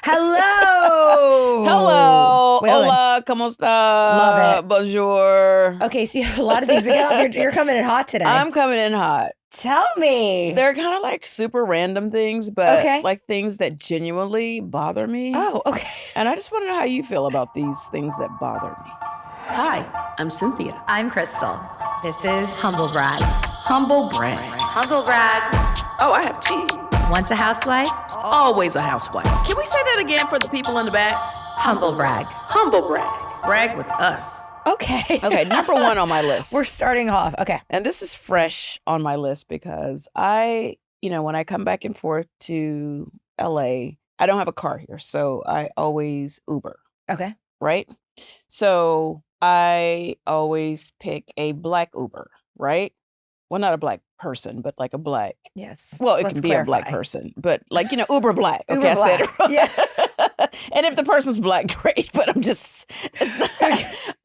Hello. Hello. Wait, hold on. Hola. Cómo estás? Love it. Bonjour. Okay, so you have a lot of things to get off. You're coming in hot today. I'm coming in hot. Tell me. They're kind of like super random things, but Okay. like things that genuinely bother me. Oh, okay. And I just want to know how you feel about these things that bother me. Hi, I'm Cynthia. I'm Crystal. This is Humble Brag. Humble brag. Humble Brag. Oh, I have tea. Once a housewife, Always a housewife. Can we say that again for the people in the back? Humble Brag. Humble brag. Brag with us. Okay. Okay, number one on my list. We're starting off. Okay. And this is fresh on my list because when I come back and forth to LA, I don't have a car here. So I always Uber, Okay. right? So I always pick a black Uber, right? Well, not a black person, but like a black. Yes. Well, it Let's can be a black clarify. person, but like, Uber black. Okay, Uber I said it black. wrong. Yeah. And if the person's black, great, but it's not.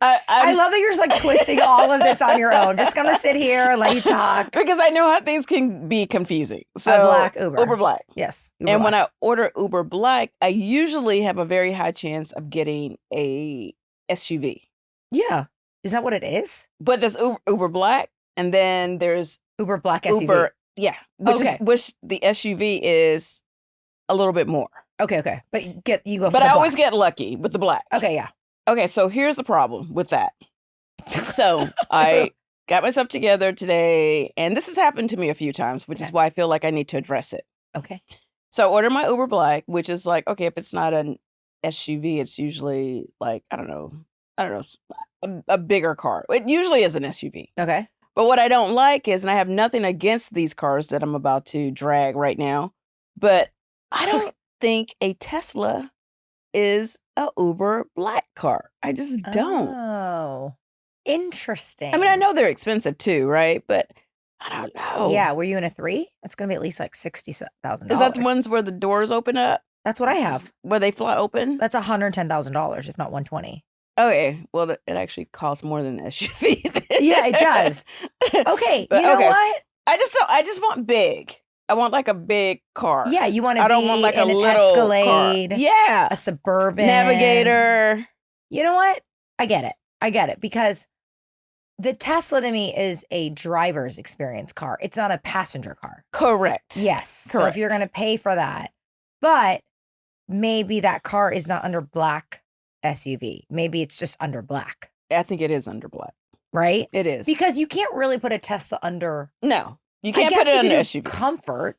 I love that you're just like twisting all of this on your own. Just gonna sit here and let you talk. Because I know how things can be confusing. So A black Uber. Uber black. Yes. And when I order Uber black, I usually have a very high chance of getting a SUV. Yeah. Is that what it is? But there's Uber black, and then there's Uber black SUV. Uber, Okay. which the SUV is a little bit more. Okay. But you go for But the I always black. get lucky with the black. Okay, yeah. Okay, so here's the problem with that. So I got myself together today, and this has happened to me a few times, which is Okay. why I feel like I need to address it. Okay. So I order my Uber black, which is like, okay, if it's not an SUV, it's usually like, I don't know, a bigger car. It usually is an SUV. Okay. But what I don't like is, and I have nothing against these cars that I'm about to drag right now, but I don't think a Tesla is a Uber black car. I just don't. Oh. Interesting. I mean, I know they're expensive too, right? But I don't know. Yeah, were you in a 3? That's going to be at least like $60,000. Is that the ones where the doors open up? That's what I have. Where they fly open? That's $110,000, if not 120. Okay. Well, it actually costs more than an SUV. Yeah, it does. Okay, But, you know okay. what? I just want big. I want like a big car. Yeah, you want to I be don't want like a in an little Escalade, car. Yeah. a Suburban. Navigator. You know what? I get it because the Tesla to me is a driver's experience car. It's not a passenger car. Correct. Yes. So if Correct. you're going to pay for that, but maybe that car is not under black SUV. Maybe it's just under black, I think it is under black. right? It is. Because you can't really put a Tesla under. No, you I can't guess put it you under could do SUV. comfort.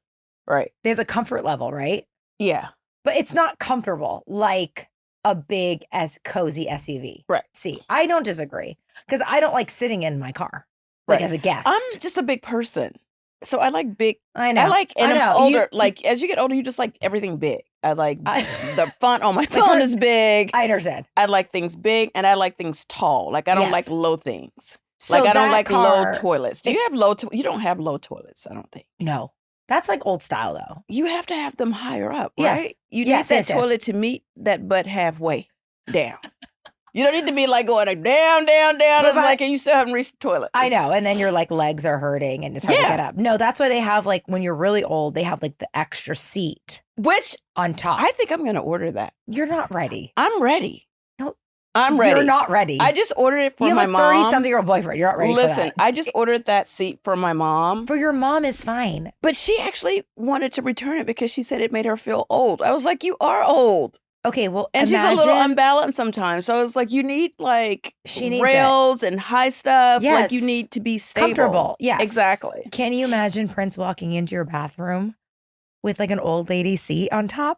Right. They have the comfort level, right? Yeah. But it's not comfortable like a big cozy SUV. Right. See, I don't disagree because I don't like sitting in my car like Right. as a guest. I'm just a big person. So I like big. I know. I like, and I know. I'm older. Like, as you get older, you just like everything big. I like the font on my phone is big. I understand. I like things big, and I like things tall. Like, I don't like Yes. low things. So Like, I don't that like car- low toilets. Do you have low? You don't have low toilets, I don't think. No, that's like old style though. You have to have them higher up, Yes. right? You Yes, need yes, that yes. toilet to meet that butt halfway down. You don't need to be like going like down, down, down. But It's like, and you still haven't reached the toilet. I It's- know. And then your like legs are hurting and it's hard to Yeah. get up. No, that's why they have like when you're really old, they have like the extra seat Which on top. I think I'm going to order that. You're not ready. I'm ready. No, I'm ready. You're not ready. I just ordered it for you my have a mom. 30-something-year-old boyfriend. You're not ready Listen, for that. I just ordered that seat for my mom, For your mom is fine. but she actually wanted to return it because she said it made her feel old. I was like, you are old. Okay, well, And she's a little unbalanced sometimes. So it's like, you need like She needs rails and high stuff. Like, you Yes. need to be stable. Comfortable, yes. Exactly. Can you imagine Prince walking into your bathroom with like an old lady seat on top?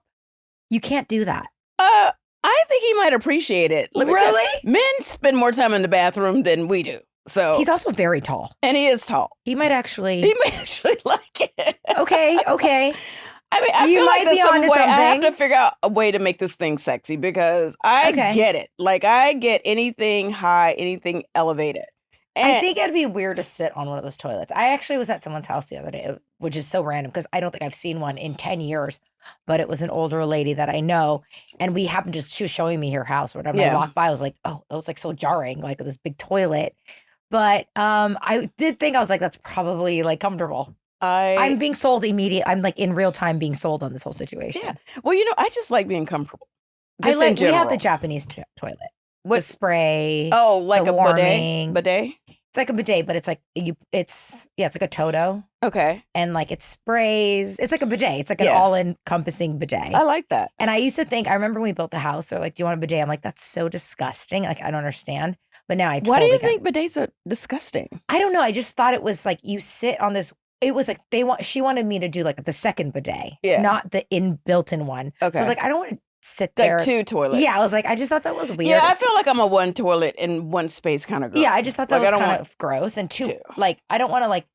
You can't do that. I think he might appreciate it. Let me tell you, Really? men spend more time in the bathroom than we do. So He's also very tall. and he is tall. He might actually. He may actually like it. Okay. I mean, I You feel like might there's be some onto way I have something. to figure out a way to make this thing sexy because I Okay. get it. Like, I get anything high, anything elevated. And I think it'd be weird to sit on one of those toilets. I actually was at someone's house the other day, which is so random because I don't think I've seen one in 10 years, but it was an older lady that I know. And we happened she was showing me her house or whatever. Yeah. I walked by, I was like, oh, that was like so jarring, like this big toilet. But I did think, I was like, that's probably like comfortable. I'm being sold immediate. I'm like in real time being sold on this whole situation. Yeah. Well, I just like being comfortable. Just we in general. have the Japanese toilet. What the spray. Oh, like the a warming. bidet? It's like a bidet, but it's like it's like a Toto. Okay. And like it sprays. It's like a bidet. It's like an all-encompassing bidet. I like that. And I used to think, I remember when we built the house, they're like, do you want a bidet? I'm like, that's so disgusting. Like, I don't understand. But now I totally Why do you get it. think bidets are disgusting? I don't know. I just thought it was like you sit on this. It was like she wanted me to do like the second bidet, not the built-in one. Okay. So I was like, I don't want to sit Like there. 2 toilets. Yeah, I was like, I just thought that was weird. Yeah, I feel like I'm a 1 toilet in 1 space kind of girl. Yeah, I just thought that Like, was kind of gross. And 2, like, I don't want to like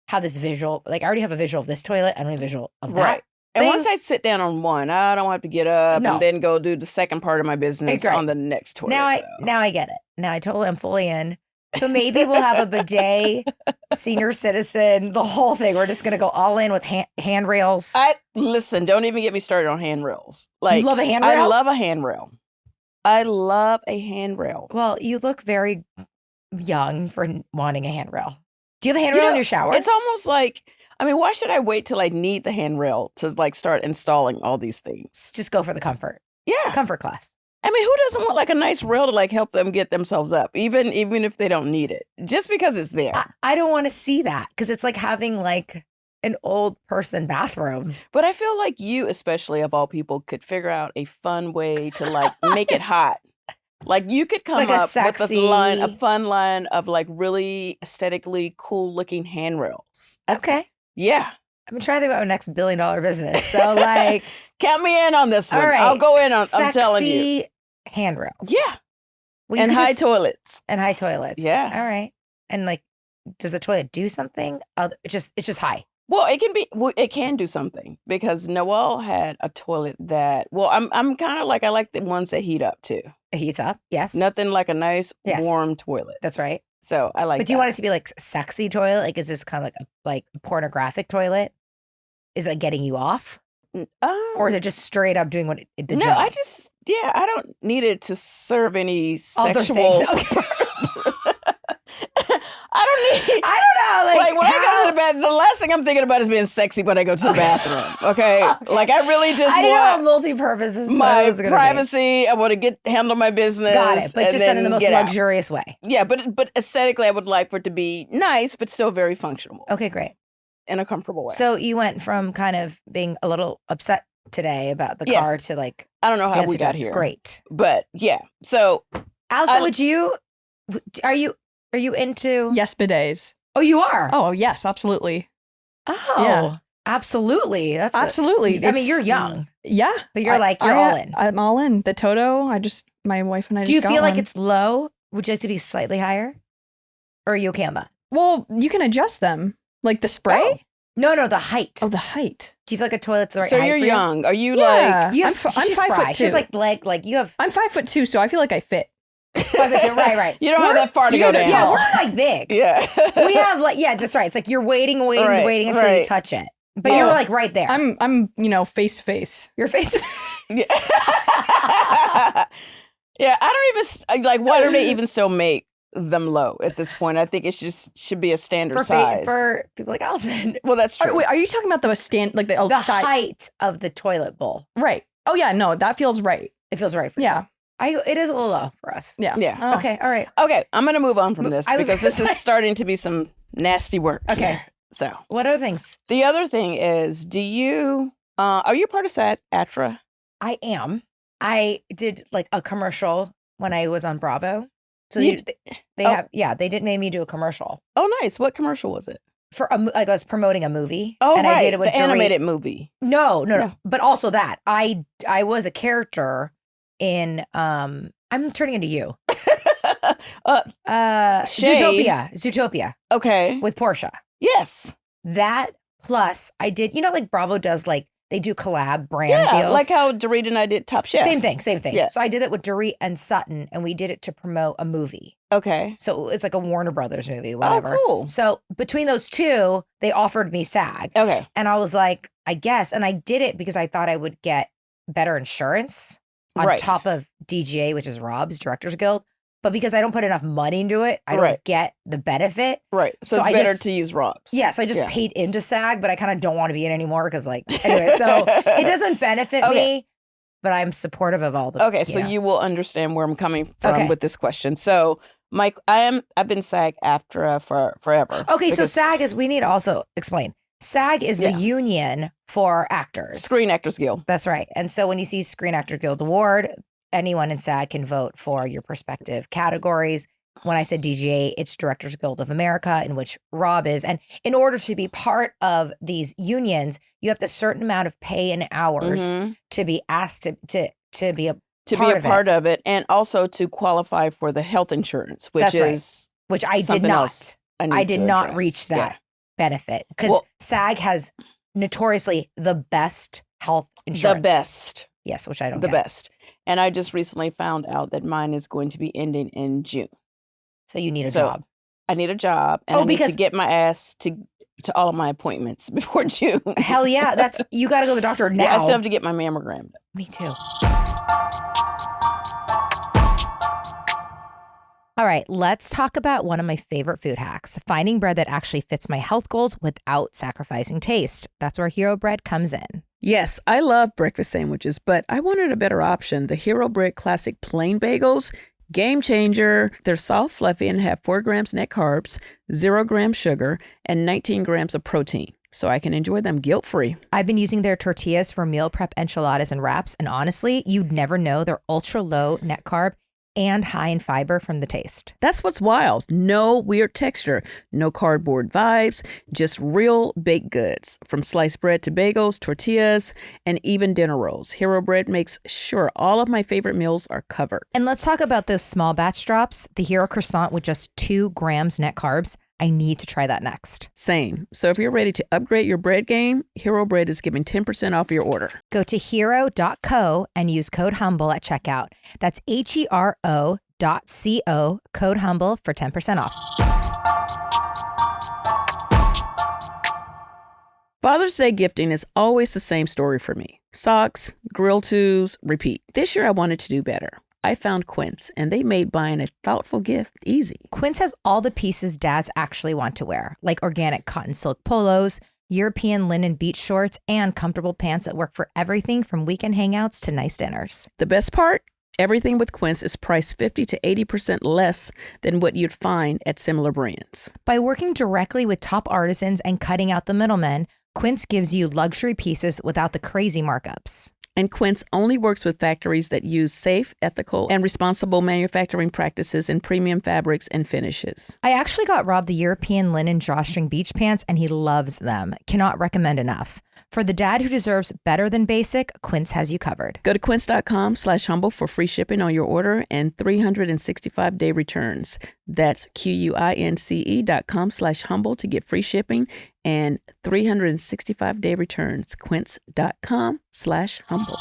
have this visual. Like, I already have a visual of this toilet. I don't have a visual of that. Right. And once I sit down on one, I don't have to get up No. and then go do the second part of my business on the next toilet. Now I get it. Now I'm fully in. So maybe we'll have a bidet, senior citizen, the whole thing. We're just gonna go all in with handrails. Listen, don't even get me started on handrails. Like, you love a handrail? I love a handrail. I love a handrail. Well, you look very young for wanting a handrail. Do you have a handrail in your shower? It's almost like, I mean, why should I wait till I need the handrail to like start installing all these things? Just go for the comfort. Yeah. Comfort class. I mean, who doesn't want like a nice rail to like help them get themselves up, even if they don't need it, just because it's there? I don't want to see that because it's like having like an old person bathroom. But I feel like you, especially of all people, could figure out a fun way to like make it hot. Like you could come like up with a fun line of like really aesthetically cool looking handrails. Okay. Yeah. I've been trying to think about my next $1 billion business. So like count me in on this one. All right. I'll go in on I'm telling you. Handrails. Yeah. Well, and high toilets. And high toilets. Yeah. All right. And like, does the toilet do something? It's just high. Well, it can do something because Noelle had a toilet that, well, I'm kind of like, I like the ones that heat up too. It heats up. Yes. Nothing like a nice warm toilet. That's right. So I like But do you want it to be like sexy toilet? Like, is this kind of like a pornographic toilet? Is it getting you off? Or is it just straight up doing the job? I don't need it to serve any other sexual. things. Okay. I don't know. Like when I go to the bathroom, the last thing I'm thinking about is being sexy when I go to the bathroom. Okay. Like I really just want multi-purpose is my privacy. I want to handle my business. Got it. But just done in the most luxurious way. Yeah, but aesthetically I would like for it to be nice, but still very functional. Okay, great. In a comfortable way. So you went from kind of being a little upset today about the car to like, I don't know how we got here. Great. But yeah. So Allison, are you into? Yes, bidets. Oh, you are? Oh, yes, absolutely. Oh, yeah. Absolutely. That's absolutely. I mean, you're young. Yeah. But you're all in. I'm all in. The Toto, my wife and I Do just you feel got like one. it's low? Would you like to be slightly higher? Or are you okay on that? Well, you can adjust them. Like the spray? Oh. No, the height. Oh, the height. Do you feel like a toilet's the right so height you're for young. Are you yeah. like... I'm 5'2". She's like you have... I'm 5'2", so I feel like I fit. 5'2", right. You don't have that far to go down. Yeah, we're like big. Yeah. We have like, yeah, that's right. It's like you're waiting until you touch it. But you're like right there. I'm face to face. Your face. Yeah. Yeah, I don't even, like, why don't they even still make them low at this point? I think it should be a standard size. For people like Allison. Well, that's true. Wait, are you talking about the height of the toilet bowl? Right. Oh, yeah, no, that feels right. It feels right for you. It is a little low for us. Yeah. Yeah. Oh. Okay, all right. Okay, I'm going to move on from this because this is starting to be some nasty work. Okay. Here. So. What other things? The other thing is, are you part of SAG ATRA? I am. I did like a commercial when I was on Bravo. So they did make me do a commercial. Oh, nice. What commercial was it? For like I was promoting a movie. Oh, and right. I did it with the animated movie. No. But also that I was a character in I'm turning into you. Zootopia. Okay. With Portia. Yes. That plus I did, like Bravo does, like they do collab brand deals. Like how Dorit and I did Top Chef. Same thing. Yeah. So I did it with Dorit and Sutton, and we did it to promote a movie. Okay. So it's like a Warner Brothers movie, whatever. Oh, cool. So between those two, they offered me SAG. Okay. And I was like, I guess. And I did it because I thought I would get better insurance on top of DGA, which is RHOBH, Directors Guild. but because I don't put enough money into it, I don't Right. get the benefit. Right. So, So it's I better just- to use RHOBH. Yes, I just Yeah. paid into SAG, but I kind of don't want to be in anymore because, like, anyway, so it doesn't benefit Okay. me, but I'm supportive of all the. Okay, so know. you will understand where I'm coming from Okay. with this question. So, Mike, I've been SAG AFTRA for forever. Okay, so because SAG is, we need to also explain. SAG is Yeah. the union for actors. Screen Actors Guild. That's right. And so when you see Screen Actor Guild Award, anyone in SAG can vote for your respective categories. When I said DGA, it's Directors Guild of America, in which Rob is. And in order to be part of these unions, you have a certain amount of pay and hours Mhm. to be asked to be a To part be a of it. part of it, and also to qualify for the health insurance, which That's right. is which I did something not. else need I did to not address. reach Yeah. that benefit because Well- SAG has notoriously the best health insurance. The best. Yes, which I don't The get. best. And I just recently found out that mine is going to be ending in June. So you need a So, job. I need a job, and Oh, I need to because- get my ass to all of my appointments before June. Hell yeah. That's you gotta go to the doctor now. Yeah, I still have to get my mammogram done. Me too. All right, let's talk about one of my favorite food hacks, finding bread that actually fits my health goals without sacrificing taste. That's where Hero Bread comes in. Yes, I love breakfast sandwiches, but I wanted a better option. The Hero Bread Classic Plain Bagels, game changer. They're soft, fluffy, and have 4 grams net carbs, 0 grams sugar, and 19 grams of protein. So I can enjoy them guilt-free. I've been using their tortillas for meal prep enchiladas and wraps, and honestly, you'd never know they're ultra low net carb and high in fiber from the taste. That's what's wild. No weird texture, no cardboard vibes, just real baked goods. From sliced bread to bagels, tortillas, and even dinner rolls. Hero Bread makes sure all of my favorite meals are covered. And let's talk about those small batch drops, the Hero Croissant with just 2 grams net carbs. I need to try that next. Same. So if you're ready to upgrade your bread game, Hero Bread is giving 10% off your order. Go to hero.co and use code HUMBLE at checkout. That's HERO.co, code HUMBLE for 10% off. Father's Day gifting is always the same story for me. Socks, grill tubes, repeat. This year I wanted to do better. I found Quince, and they made buying a thoughtful gift easy. Quince has all the pieces dads actually want to wear, like organic cotton silk polos, European linen beach shorts, and comfortable pants that work for everything from weekend hangouts to nice dinners. The best part? Everything with Quince is priced 50 to 80% less than what you'd find at similar brands. By working directly with top artisans and cutting out the middlemen, Quince gives you luxury pieces without the crazy markups. And Quince only works with factories that use safe, ethical, and responsible manufacturing practices in premium fabrics and finishes. I actually got Rob the European linen drawstring beach pants, and he loves them. Cannot recommend enough. For the dad who deserves better than basic, Quince has you covered. Go to quince.com/humble for free shipping on your order and 365-day returns. That's QUINCE.com/humble to get free shipping and 365-day returns. Quince.com/humble.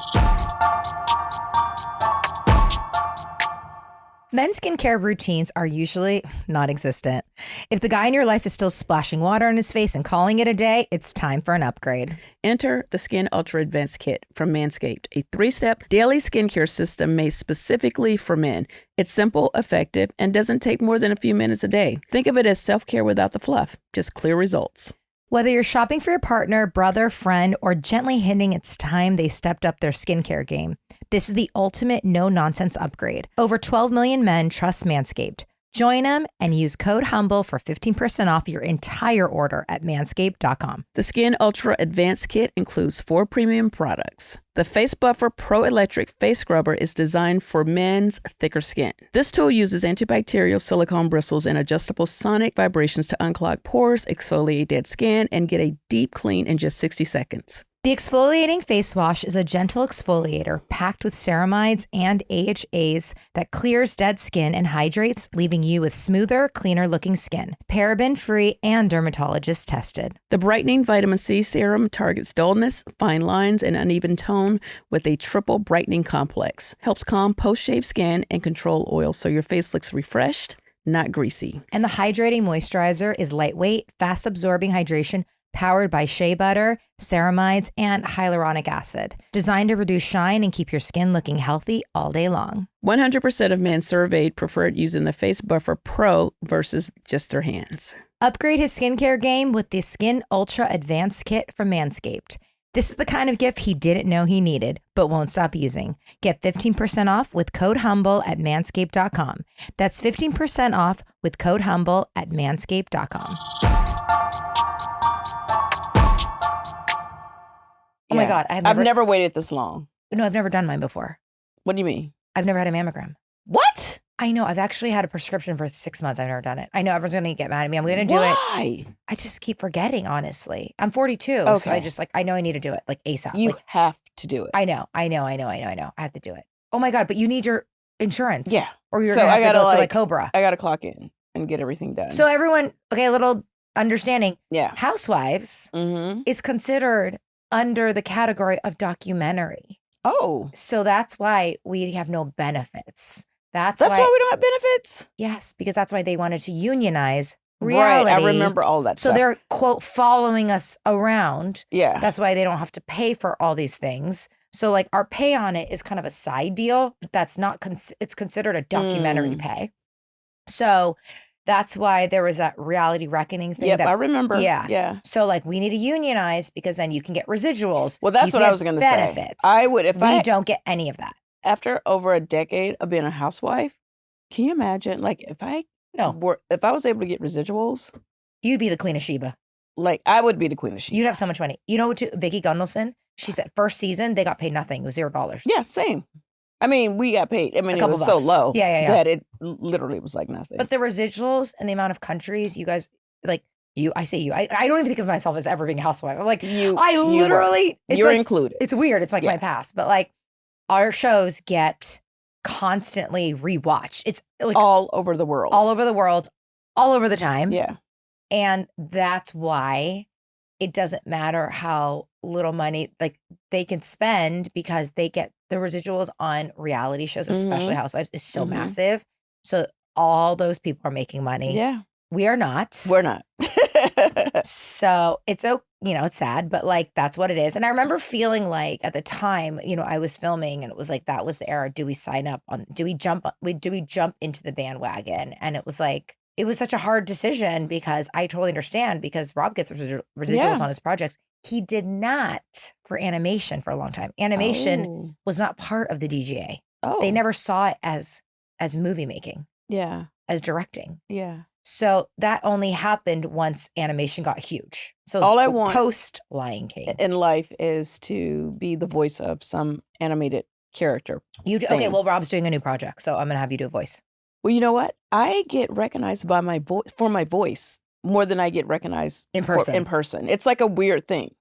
Men's skincare routines are usually non-existent. If the guy in your life is still splashing water on his face and calling it a day, it's time for an upgrade. Enter the Skin Ultra Advanced Kit from Manscaped, a 3-step daily skincare system made specifically for men. It's simple, effective, and doesn't take more than a few minutes a day. Think of it as self-care without the fluff, just clear results. Whether you're shopping for your partner, brother, friend, or gently hinting it's time they stepped up their skincare game, this is the ultimate no-nonsense upgrade. Over 12 million men trust Manscaped. Join them and use code HUMBLE for 15% off your entire order at manscaped.com. The Skin Ultra Advanced Kit includes 4 premium products. The Face Buffer Pro Electric Face Scrubber is designed for men's thicker skin. This tool uses antibacterial silicone bristles and adjustable sonic vibrations to unclog pores, exfoliate dead skin, and get a deep clean in just 60 seconds. The exfoliating face wash is a gentle exfoliator packed with ceramides and AHAs that clears dead skin and hydrates, leaving you with smoother, cleaner looking skin. Paraben-free and dermatologist tested. The Brightening Vitamin C Serum targets dullness, fine lines, and uneven tone with a triple brightening complex. Helps calm post-shave skin and control oil so your face looks refreshed, not greasy. And the hydrating moisturizer is lightweight, fast absorbing hydration Powered by shea butter, ceramides, and hyaluronic acid. Designed to reduce shine and keep your skin looking healthy all day long. 100% of men surveyed preferred using the Face Buffer Pro versus just their hands. Upgrade his skincare game with the Skin Ultra Advanced Kit from Manscaped. This is the kind of gift he didn't know he needed, but won't stop using. Get 15% off with code HUMBLE at manscaped.com. That's 15% off with code HUMBLE at manscaped.com. Oh my God. I've never waited this long. No, I've never done mine before. What do you mean? I've never had a mammogram. What? I know. I've actually had a prescription for 6 months. I've never done it. I know everyone's going to get mad at me. I'm going to do it. Why? I just keep forgetting, honestly. I'm 42. So Okay. I just I know I need to do it like ASAP. You Like, have to do it. I know. I have to do it. Oh my God. But you need your insurance. Yeah. Or you're So going to I have to gotta, go through like- like Cobra. I got to clock in and get everything done. So everyone, okay, a little understanding. yeah. Housewives Mm-hmm. is considered under the category of documentary. Oh, So that's why we have no benefits. that's why we don't have benefits? Yes, because that's why they wanted to unionize reality. Right. I remember all that So stuff. they're, quote, following us around. Yeah. That's why they don't have to pay for all these things. So like our pay on it is kind of a side deal. That's not, it's considered a documentary pay. So that's why there was that reality reckoning thing. Yep, that, I remember. Yeah. Yeah. So like we need to unionize because then you can get residuals. Well, that's you what can I get was going to say. benefits. I would, if we don't get any of that. after over a decade of being a housewife, can you imagine? Like if I was able to get residuals, You'd be the Queen of Sheba. like I would be the Queen of Sheba. You'd have so much money. You know what? Vicky Gundelson, she said first season they got paid nothing. It was $0. Yeah, same. I mean, we got paid. I mean, it couple was so bucks. low Yeah. that it literally was like nothing. But the residuals and the amount of countries you guys like you, I say you. I don't even think of myself as ever being a housewife. I'm like I literally you're like, included. It's weird. It's like Yeah. my past, but like our shows get constantly rewatched. It's like all over the world. all over the world, all over the time. Yeah. And that's why it doesn't matter how little money like they can spend because they get the residuals on reality shows, especially Housewives, is so Mhm. massive. So all those people are making money. Yeah. We are not. We're not. So it's it's sad, but like that's what it is. And I remember feeling like at the time, I was filming and it was like that was the era. Do we sign up on? Do we jump into the bandwagon? And it was like it was such a hard decision because I totally understand because Rob gets residuals Yeah. on his projects. He did not for animation for a long time. Animation was not part of the DGA. Oh. They never saw it as movie making, Yeah. as directing. Yeah. So that only happened once animation got huge. So All I want- post Lion King. In life is to be the voice of some animated character. Okay, thing. well, Rob's doing a new project, so I'm gonna have you do a voice. Well, you know what? I get recognized by my voice for my voice more than I get recognized In person. in person. It's like a weird thing.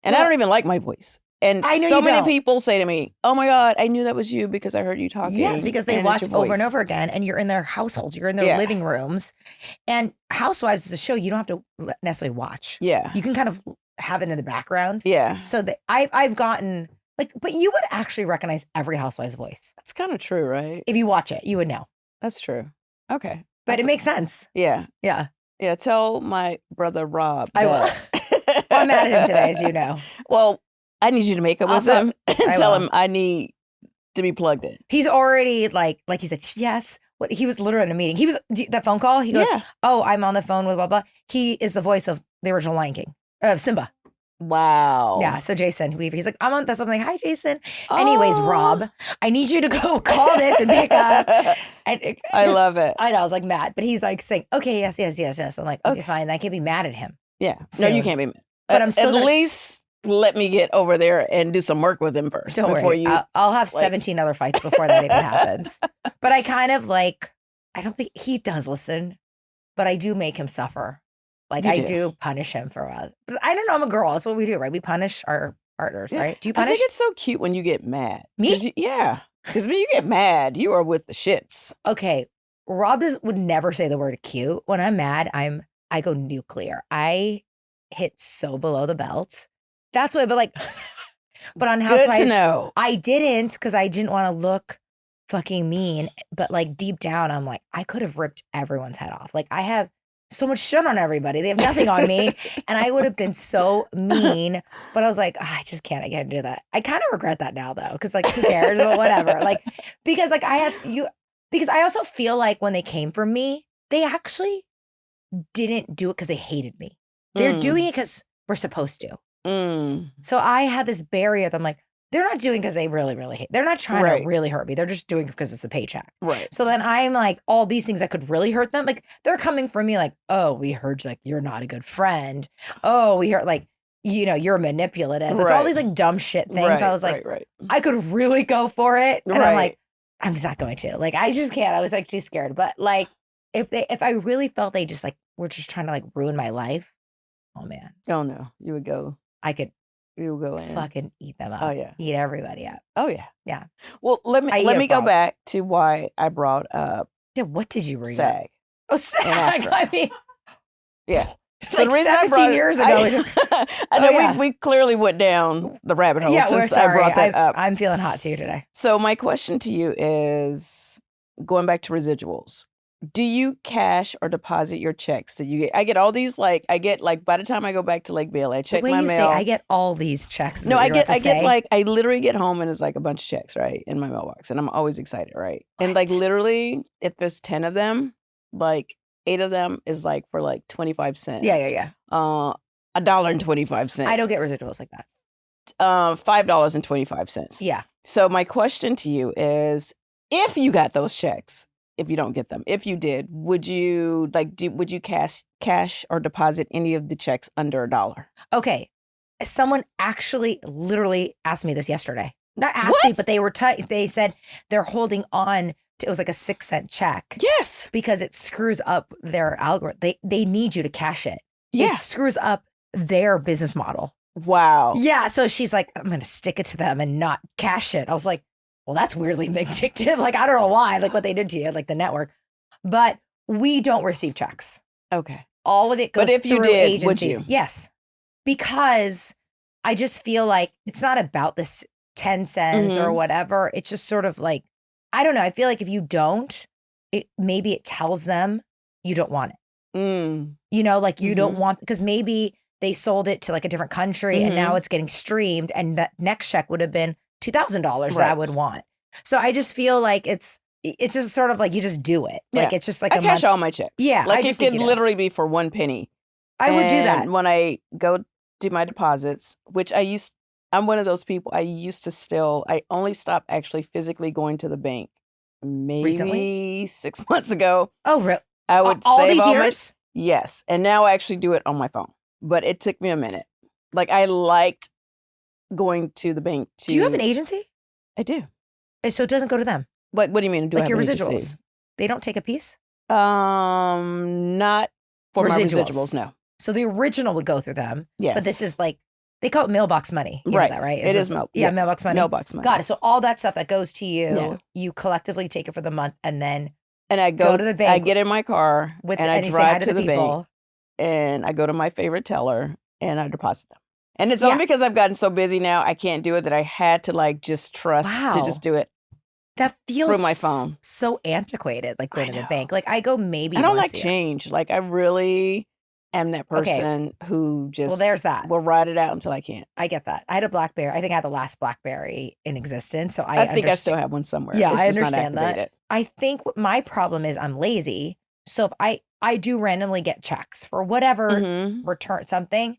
And I Well, don't even like my voice. And I know so you many don't. people say to me, "Oh my God, I knew that was you because I heard you talking." Yes, because they and it's watch your over and voice." over again, and you're in their households, you're in their Yeah. living rooms, and Housewives is a show you don't have to necessarily watch. Yeah. You can kind of have it in the background. Yeah. So that I've gotten but you would actually recognize every Housewife's voice That's kind of true, right? if you watch it. You would know, That's true. Okay. but it makes sense. Yeah. Yeah, Yeah. Tell my brother Rob. I will. that- Well, I'm mad at him today, as you know. Well, I need you to make up with Also, him and I tell will. him I need to be plugged in. He's already like he said, yes. What he was literally in a meeting. He was that phone call. He goes, Yeah. "Oh, I'm on the phone with blah blah." He is the voice of the original Lion King, Simba. Wow. Yeah. So Jason Weaver, he's like, "I'm on this." I'm like, "Hi, Jason." Anyways, Oh. Rob, I need you to go call this and pick up. And I love it. I know. I was like mad, but he's like saying, "Okay, yes." I'm like, "Okay, fine." I can't be mad at him. Yeah. No, soon. you can't be mad. But I'm still at gonna least let me get over there and do some work with him first Don't before worry. you. I'll have like- 17 other fights before that even happens. But I kind of I don't think he does listen, but I do make him suffer. Like You I do. do punish him for a. But I don't know. I'm a girl. That's what we do, right? We punish our partners, Yeah. right? Do you I punish? think it's so cute when you get mad. Me? 'Cause yeah. Because when you get mad, you are with the shits. Okay, Rob would never say the word cute. When I'm mad, I go nuclear. I hit so below the belt. That's why. But but on Good Housewives, to know. I didn't because I didn't want to look fucking mean. But deep down, I'm like, I could have ripped everyone's head off. Like I have so much shit on everybody. They have nothing on me. And I would have been so mean. But I was like, I just can't. I can't do that. I kind of regret that now, though. Because, like, who cares? But whatever. Like, because, like, because I also feel like when they came for me, they actually didn't do it because they hated me. They're doing it because we're supposed to. So I had this barrier that I'm like, they're not doing because they really, really hate. They're not trying to really hurt me. They're just doing it because it's the paycheck. Right. So then I'm like, all these things that could really hurt them. Like, they're coming for me like, oh, we heard like you're not a good friend. Oh, we heard like, you know, you're manipulative. It's all these like dumb shit things. Right, I was like, right. I could really go for it. And I'm like, I'm just not going to. Like, I just can't. I was like too scared. But like, if I really felt they just like were just trying to like ruin my life, oh man. Oh no, you would go. You would go in. Fucking eat them up. Oh yeah. Eat everybody up. Oh yeah. Yeah. Well, let me go back to why I brought up Yeah. What did you bring up? SAG. Oh, SAG. I mean, Yeah. So like the reason 17 years ago. I know we clearly went down the rabbit hole since I brought that up. I'm feeling hot too today. So my question to you is, going back to residuals, do you cash or deposit your checks that you get? I get all these by the time I go back to Lake Bill, I check my mail. I get all these checks. No, I get I literally get home and it's like a bunch of checks, right, in my mailbox, and I'm always excited, right? What? And like literally, if there's 10 of them, like 8 of them is like for like 25 cents. Yeah. $1.25. I don't get residuals like that. $5.25. Yeah. So my question to you is, if you got those checks, if you don't get them, if you did, would you cash or deposit any of the checks under $1? Okay. Someone actually literally asked me this yesterday. Not asked me, but they said they're holding on to, it was like a 6-cent check. Yes. Because it screws up their algorithm. They need you to cash it. Yeah. It screws up their business model. Wow. Yeah. So she's like, I'm going to stick it to them and not cash it. I was like, well, that's weirdly vindictive. Like, I don't know why, like what they did to you, like the network. But we don't receive checks. Okay. All of it goes But if you through did, agencies. would you? Yes. Because I just feel like it's not about this 10 cents or whatever. It's just sort of like, I don't know. I feel like if you don't, maybe it tells them you don't want it. You know, like you don't want, because maybe they sold it to like a different country and now it's getting streamed, and that next check would have been $2,000 that I would want. So I just feel like it's just sort of like you just do it. Like it's just like I cash all my checks. Yeah. Like it could literally be for 1 penny. I would do that. When I go do my deposits, which I'm one of those people, I only stopped actually physically going to the bank maybe Recently? 6 months ago. Oh, really? I would all save these all years? Yes. And now I actually do it on my phone. But it took me a minute. Like, I liked going to the bank to... Do you have an agency? I do. So it doesn't go to them? What do you mean? Do like I have your an residuals? agency? They don't take a piece? Not for my residuals, no. So the original would go through them. Yes. But this is like, they call it mailbox money. You know that, right? It is mailbox money. Mailbox money. Got it. So all that stuff that goes to you, you collectively take it for the month, and then I go to the bank. I get in my car and I drive to the bank, and I go to my favorite teller and I deposit them. And it's only because I've gotten so busy now, I can't do it, that I had to like just trust to just do it. That feels through my phone. So antiquated, like going to the bank. Like I go maybe. I don't once like change. Like I really am that person who just there's that. Will ride it out until I can't. I get that. I had a BlackBerry. I think I had the last BlackBerry in existence. So I think I still have one somewhere. Yeah, it's I just understand not activated. that. I think what my problem is I'm lazy. So if I do randomly get checks for whatever return something,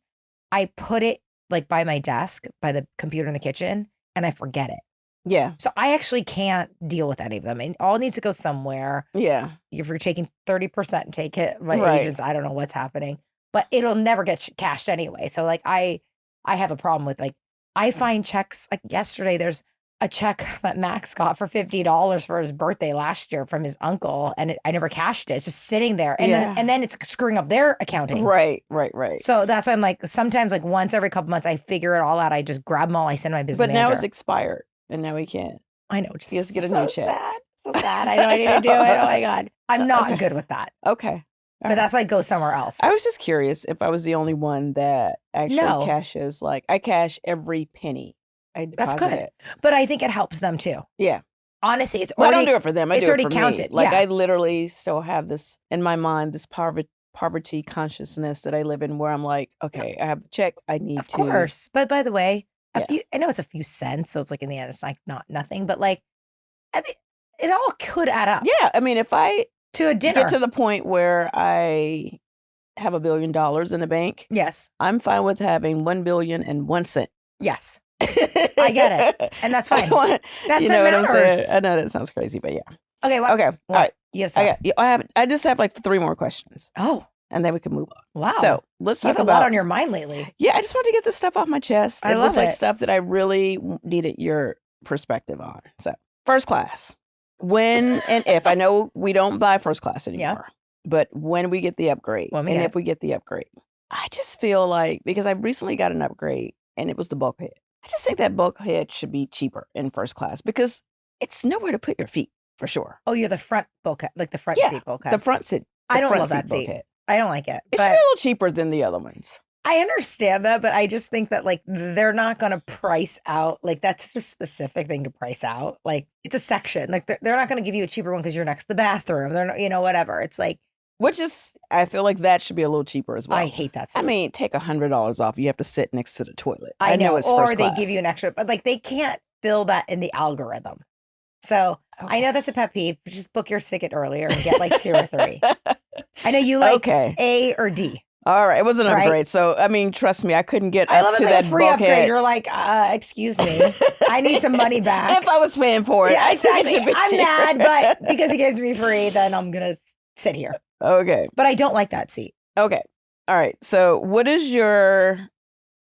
I put it like by my desk, by the computer in the kitchen, and I forget it. Yeah. So I actually can't deal with any of them. It all needs to go somewhere. Yeah. If you're taking 30% and take it, my agents, I don't know what's happening, but it'll never get cashed anyway. So like I have a problem with like, I find checks like yesterday, there's a check that Max got for $50 for his birthday last year from his uncle. And I never cashed it. It's just sitting there. And then it's screwing up their accounting. Right. So that's why I'm like, sometimes like once every couple months, I figure it all out. I just grab them all. I send my business manager. But now it's expired. And now he can't. I know. He has to get a new check. So sad. I know I need to do it. Oh my God. I'm not good with that. Okay. But that's why I go somewhere else. I was just curious if I was the only one that actually cashes. Like I cash every penny. I deposit That's good. it. But I think it helps them too. Yeah. Honestly, it's I already. don't do it for them. I do it already for counted. me. Like yeah. I literally still have this in my mind, this power of poverty consciousness that I live in where I'm like, okay, I have a check. I need Of to. course. But by the way, Yeah. I know it's a few cents, so it's like in the end, it's like not nothing, but like I think it all could add up Yeah. I mean, if I to a dinner. get to the point where I have $1 billion in the bank, Yes. I'm fine with having 1,000,000,001 cent. Yes. I get it. And that's fine. That's you know what what I'm saying? matters. I know that sounds crazy, but yeah. Okay. What? Okay. All What? right. You have stuff. I just have like 3 more questions, Oh, and then we can move on. wow. So let's you talk have a about. lot on your mind lately. Yeah, I just wanted to get this stuff off my chest. I It was love like it. stuff that I really needed your perspective on. So first class, when and if I know we don't buy first class anymore, but when we get the upgrade, When we and get if we get the upgrade, I just feel like because I recently got an upgrade and it was the bulkhead. I just think that bulkhead should be cheaper in first class because it's nowhere to put your feet for sure. Oh, you're the front bulkhead, like the front Yeah, seat bulkhead. The front seat. I don't front love that seat. bulkhead. I don't like it. It should But be a little cheaper than the other ones. I understand that, but I just think that like they're not going to price out. Like that's just a specific thing to price out. Like it's a section. Like they're not going to give you a cheaper one because you're next to the bathroom. They're not, whatever. It's like Which is, I feel like that should be a little cheaper as well. I hate that seat. I mean, take $100 off. You have to sit next to the toilet. I know, it's or first they class. give you an extra, but like they can't fill that in the algorithm. So I know that's a pet peeve. Just book your ticket earlier and get like 2 or 3. I know you like Okay. A or D. All right. It was an Right? upgrade. So, I mean, trust me, I couldn't get I up love to it's like that a free upgrade. bulkhead. You're like, excuse me, I need some money back. If I was paying for it. Yeah, I think it exactly. should be I'm cheaper. mad, but because you gave it to me free, then I'm gonna sit here. Okay. But I don't like that seat. Okay. All right. So, what is your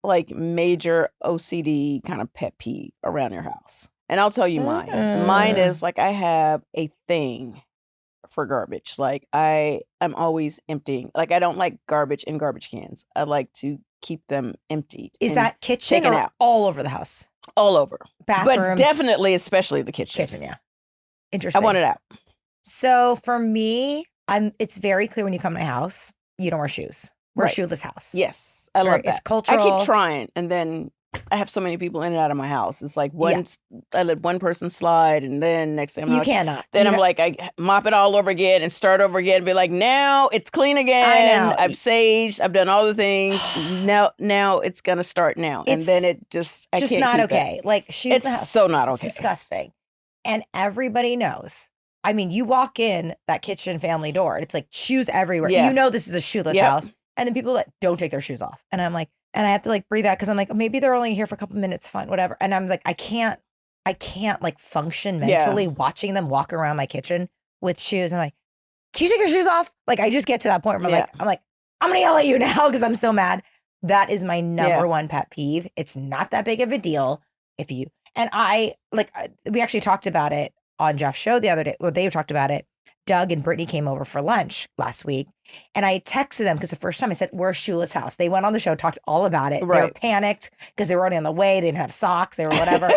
like major OCD kind of pet peeve around your house? And I'll tell you mine. Mine is like I have a thing for garbage. Like I'm always emptying. Like I don't like garbage in garbage cans. I like to keep them emptied. Is and that kitchen taken or out. all over the house? all over? Bathrooms, But definitely, especially the kitchen. kitchen. Yeah, I interesting. want it out. So for me, it's very clear when you come to my house, you don't wear shoes. We're a Right. shoeless house. Yes, I love that. It's cultural. I keep trying, and then I have so many people in and out of my house. It's like I let one person slide, and then next thing I'm You like, cannot. then You I'm ha- like, I mop it all over again and start over again and be like, now it's clean again. know. I've saged. I've done all the things. now it's going to start now. And It's then it just, I just can't not keep it. okay. Like shoes in the It's house. so not It's okay. disgusting. And everybody knows. I mean, you walk in that kitchen family door, and it's like shoes everywhere. Yeah. You know this is a shoeless Yep. house. And then people that don't take their shoes off. And I'm like, and I have to like breathe out because I'm like, maybe they're only here for a couple minutes, fine, whatever. And I'm like, I can't like function Yeah. mentally watching them walk around my kitchen with shoes. And I'm like, can you take your shoes off? Like I just get to that point where I'm like, I'm gonna yell at you now because I'm so mad. That is my number one pet peeve. It's not that big of a deal if you and I like we actually talked about it on Jeff's show the other day. Well, they talked about it. Doug and Brittany came over for lunch last week, and I texted them because the first time I said, we're a shoeless house. They went on the show, talked all about it. They were Right. panicked because they were already on the way. They didn't have socks. They were whatever.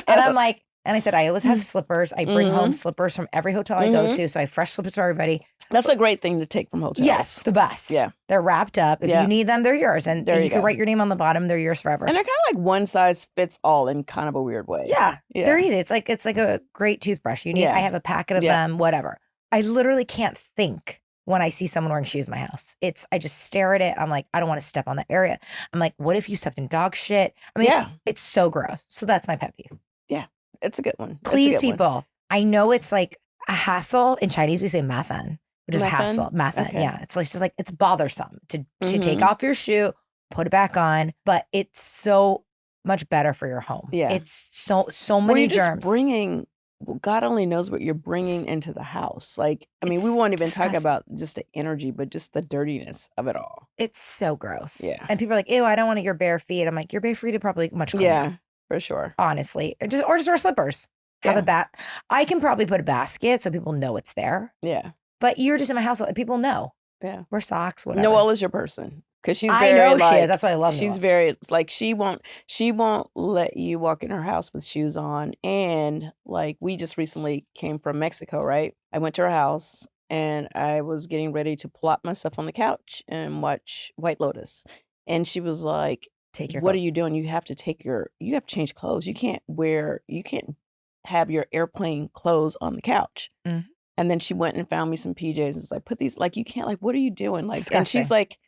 And I'm like, and I said, I always have slippers. I bring home slippers from every hotel I go to. So I have fresh slippers for everybody. That's a great thing to take from hotels. Yes, the best. Yeah. They're wrapped up. If Yeah. you need them, they're yours. And There you you can go. write your name on the bottom. They're yours forever. And they're kind of like one size fits all in kind of a weird way. Yeah, Yeah. they're easy. It's like a great toothbrush. You need. Yeah. I have a packet of Yeah. them. Whatever. I literally can't think when I see someone wearing shoes in my house. I just stare at it. I'm like, I don't want to step on that area. I'm like, what if you stepped in dog shit? I mean, Yeah. it's so gross. So that's my pet peeve. It's a good one. It's a Please, good one. people. I know it's like a hassle. In Chinese, we say mathan, which is Mathan? hassle. Mathan. Okay. Yeah. It's like just like it's bothersome to take Mhm. off your shoe, put it back on, but it's so much better for your home. Yeah. It's so Well, many you're just germs. bringing. God only knows what you're bringing into the house. Like, I mean, we It's won't even talk disgusting. about just the energy, but just the dirtiness of it all. It's so gross. Yeah. And people are like, ew, I don't want your bare feet. I'm like, your bare feet are probably much cleaner. Yeah, for sure. Honestly. Or just wear slippers. Have Yeah. a bat. I can probably put a basket so people know it's there. Yeah, But you're just in my house. People know. yeah. Wear socks, whatever. Noelle is your person because she's I very know like, she is. That's why I love she's Noelle. very like she won't let you walk in her house with shoes on. And like we just recently came from Mexico, right? I went to her house and I was getting ready to plop myself on the couch and watch White Lotus, and she was like, Take your "What coat. are you doing? You have to change clothes. You can't have your airplane clothes on the couch." Mhm. And then she went and found me some PJs and was like, put these, like, you can't, like, what are you doing? Like, and Disgusting. she's like,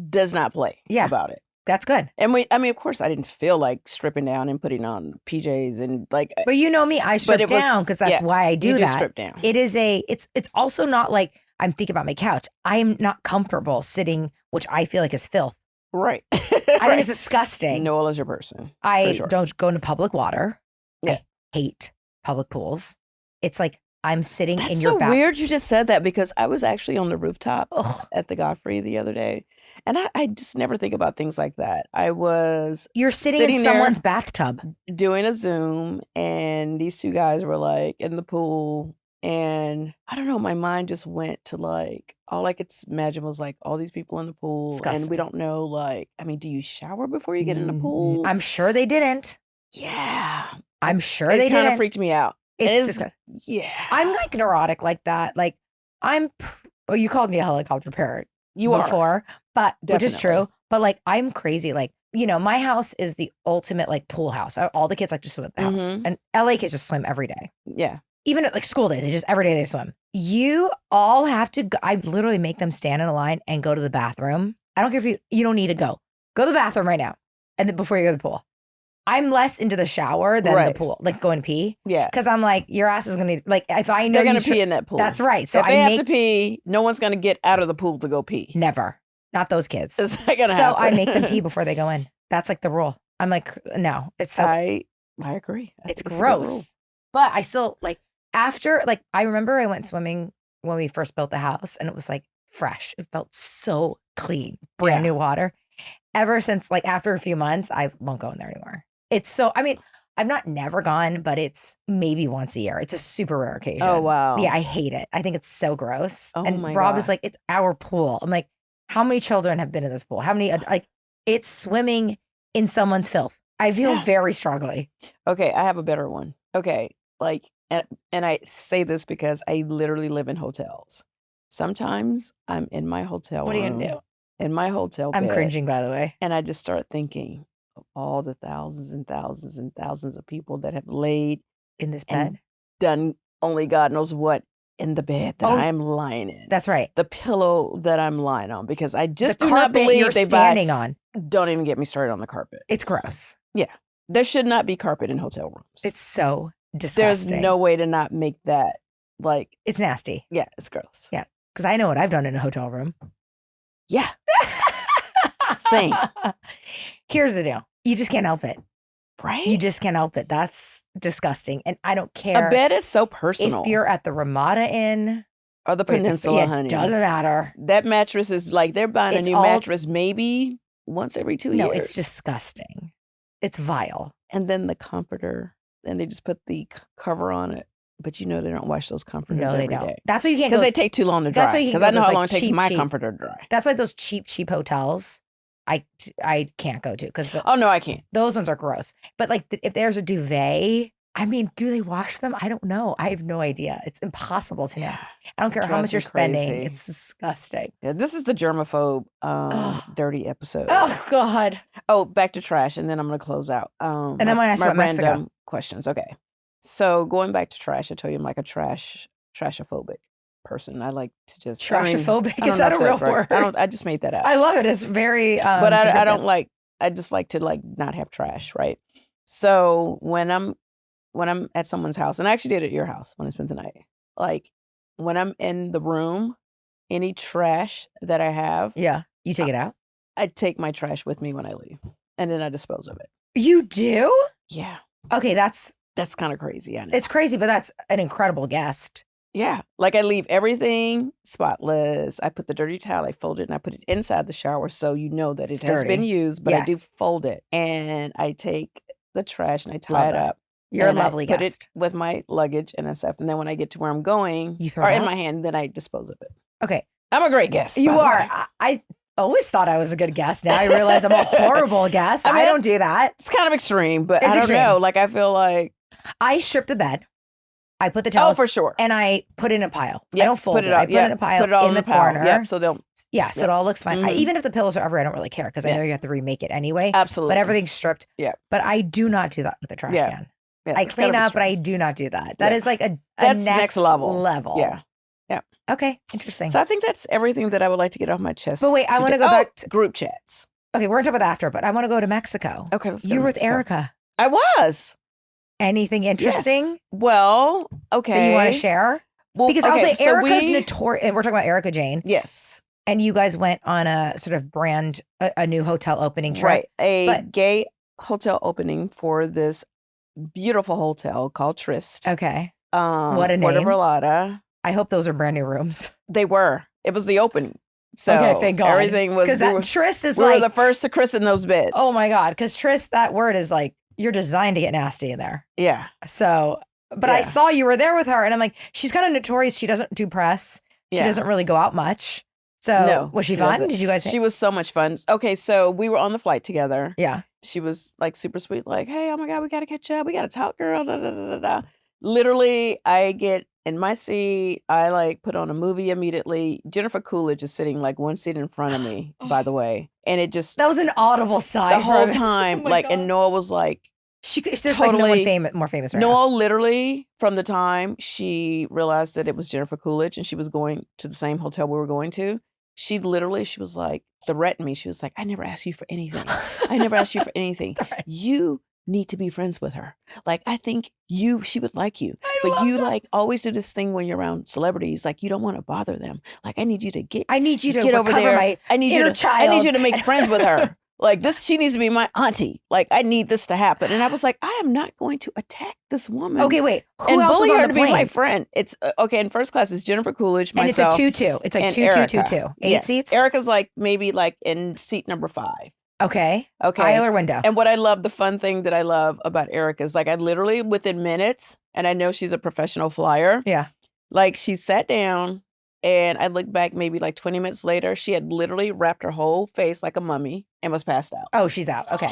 does not play Yeah. about it. That's good. And I mean, of course, I didn't feel like stripping down and putting on PJs and like. But you know me, I strip it was- down because that's yeah, why I do you that. strip down. It is it's also not like I'm thinking about my couch. I'm not comfortable sitting, which I feel like is filth. Right. I think it's disgusting. Noel is your person. I sure. don't go into public water. Yeah. I hate public pools. It's like I'm sitting That's in your so back. weird you just said that because I was actually on the rooftop Ugh. at the Godfrey the other day. And I just never think about things like that. I was You're sitting in there someone's bathtub. doing a Zoom and these two guys were like in the pool. And I don't know, my mind just went to like, all I could imagine was like all these people in the pool. Disgusting. And we don't know, like, I mean, do you shower before you get in the pool? I'm sure they didn't. Yeah. I'm sure It they kind didn't. of freaked me out. It's It's- disgusting. Yeah. I'm like neurotic like that. Like well, you called me a helicopter parent You are. before, but which is Definitely. true. But like I'm crazy. Like, you know, my house is the ultimate like pool house. All the kids like to swim at the house. Mhm. And LA kids just swim every day. Yeah. Even at like school days, they just every day they swim. You all have to go. I literally make them stand in a line and go to the bathroom. I don't care if you don't need to go. Go to the bathroom right now. And then before you go to the pool. I'm less into the shower than the Right. pool, like going to pee. Yeah. Because I'm like, your ass is gonna like if I know They're going you to pee in that pool. That's right. So if they I have make to pee, no one's going to get out of the pool to go pee. never. Not those kids. It's not going to So happen. I make them pee before they go in. That's like the rule. I'm like, no, it's so I agree. I it's think a good rule. gross. But I still like after like I remember I went swimming when we first built the house and it was like fresh. It felt so clean, brand Yeah. new water. Ever since like after a few months, I won't go in there anymore. It's so I mean, I've not never gone, but it's maybe once a year. It's a super rare occasion. Oh, wow. Yeah, I hate it. I think it's so gross. Oh, and my Rob God. is like, it's our pool. I'm like, how many children have been in this pool? How many like it's swimming in someone's filth. I feel Yeah. very strongly. Okay, I have a better one. Okay, like, and I say this because I literally live in hotels. Sometimes I'm in my hotel What are you room, gonna do? in my hotel I'm bed, cringing, by the way. and I just start thinking of all the thousands and thousands and thousands of people that have laid In this and bed. done only God knows what in the bed that Oh, I'm lying in. That's right. The pillow that I'm lying on because I just the do not carpet believe you're they buy. standing on. Don't even get me started on the carpet. It's gross. There should not be carpet in hotel rooms. It's so There's disgusting. no way to not make that like, It's nasty. yeah, it's gross. Yeah. Because I know what I've done in a hotel room. Yeah. Same. Here's the deal. You just can't help it. Right? You just can't help it. That's disgusting. And I don't care a bed is so personal. if you're at the Ramada Inn or the or the- Peninsula, yeah, honey. Doesn't matter. That mattress is like they're buying It's a new all- mattress maybe once every 2 No, years. it's disgusting. It's vile. And then the comforter, and they just put the cover on it. But you know they don't wash those comforters No, they every don't. day. That's why you can't Because go. they take too long to dry. That's why you can Because go I know those, how like, long it takes cheap, my cheap- comforter to dry. That's like those cheap hotels. I can't go to because Oh, no, I can't. those ones are gross. But like if there's a duvet, I mean, do they wash them? I don't know. I have no idea. It's impossible to know. Yeah. I don't care how drives much me you're spending. crazy. It's disgusting. Yeah, this is the germaphobe Ugh. dirty episode. Oh God. Oh, back to trash, and then I'm going to close out. And then I'm gonna ask you my about Mexico. random questions. Okay, so going back to trash, I told you I'm like a trashophobic person. I like to just Trashophobic? I don't Is that know a if real that's right. word? I just made that up. I love it. It's very but I descriptive. don't like. I just like to like not have trash, right? So when I'm at someone's house, and I actually did it at your house when I spent the night. Like when I'm in the room, any trash that I have, Yeah. You take it out? I take my trash with me when I leave, and then I dispose of it. You do? Yeah, Okay, that's kind of crazy. I know. it's crazy, but that's an incredible guest. Yeah, like I leave everything spotless. I put the dirty towel, I fold it, and I put it inside the shower so you know that it It's has been dirty. used. But I do Yes. fold it, and I take the trash and I tie Love it that. up. You're a and I lovely put guest. it with my luggage and stuff. And then when I get to where I'm going, You throw or it in out? my hand, then I dispose of it. Okay. I'm a great guest. You by the are. way. I always thought I was a good guest. Now I realize I'm a horrible guest. I mean, I don't do that. It's kind of extreme, but It's I don't extreme. know. Like I feel like, I strip the bed. I put the oh, towels for sure. and I put it in a pile. I Yeah, don't fold put it. I out. put it in a pile Put it all in the pile. corner. Yep. So they'll Yeah, so Yep. it all looks fine. Mhm. Even if the pillows are everywhere, I don't really care because I Yeah. know you have to remake it anyway. absolutely. But everything's stripped. Yeah. But I do not do that with the trash Yeah. can. Yeah, I that's clean gotta be up, but strong. I do not do that. That Yeah. is like a That's next next level. level. Yeah. Okay, interesting. So I think that's everything that I would like to get off my chest. But wait, I wanna today. go back to- group chats. Okay, we're gonna talk about that after, but I want to go to Mexico. Okay, let's go. You to were with Mexico. Erika. I was. Anything interesting Yes. Well, okay. that you want to share? Well, Because I'll say so Erika's notorious, and we're talking about Erika Jayne, Yes. and you guys went on a sort of brand, a new hotel opening trip. Right. A But- gay hotel opening for this beautiful hotel called Trist. Okay. What a Puerto name. Vallarta. I hope those are brand new rooms. They were. It was the opening. So Okay, thank God. everything was. Because We that were, tryst is we were like, the first to christen those beds. oh my God. Because tryst, that word is like, you're designed to get nasty in there. Yeah. So, but I Yeah. saw you were there with her, and I'm like, she's kind of notorious. She doesn't do press. She Yeah. doesn't really go out much. So, No, was she she fun? doesn't. Did you guys? She was so much fun. Okay, so we were on the flight together. Yeah. She was like super sweet, like, hey, oh my God, we got to catch up. We got to talk, girl. Da, da, da, da, da. Literally, I get in my seat. I like put on a movie immediately. Jennifer Coolidge is sitting like one seat in front of me, by the way. And it just, That was an audible sigh. the whole from- time, Oh my like, God. and Noah was like, There's like no one totally- more famous right now. Noah literally, from the time she realized that it was Jennifer Coolidge and she was going to the same hotel we were going to, she was like, threatened me. She was like, I never asked you for anything. I never asked you for anything. Right. You need to be friends with her. Like, I think she would like you. I But love you that. like always do this thing when you're around celebrities. Like, you don't want to bother them. Like, I need you to get I need you to get over recover there. my I need inner you to I need you to make child. friends with her. Like, this, she needs to be my auntie. Like, I need this to happen. And I was like, I am not going to attack this woman. Okay, wait. Who and else bully was on her the to be my plane? friend. It's okay. In first class, it's Jennifer Coolidge, And myself, it's a 2-2. It's like and 2-2-2-2. Erika. 8 Yes. seats? Erica's like maybe like in seat number 5. Okay. Okay. Aisle or window? And what I love, the fun thing that I love about Erika is like I literally within minutes, and I know she's a professional flyer. Yeah. Like she sat down, and I looked back maybe like 20 minutes later, she had literally wrapped her whole face like a mummy and was passed out. Oh, she's out. Okay.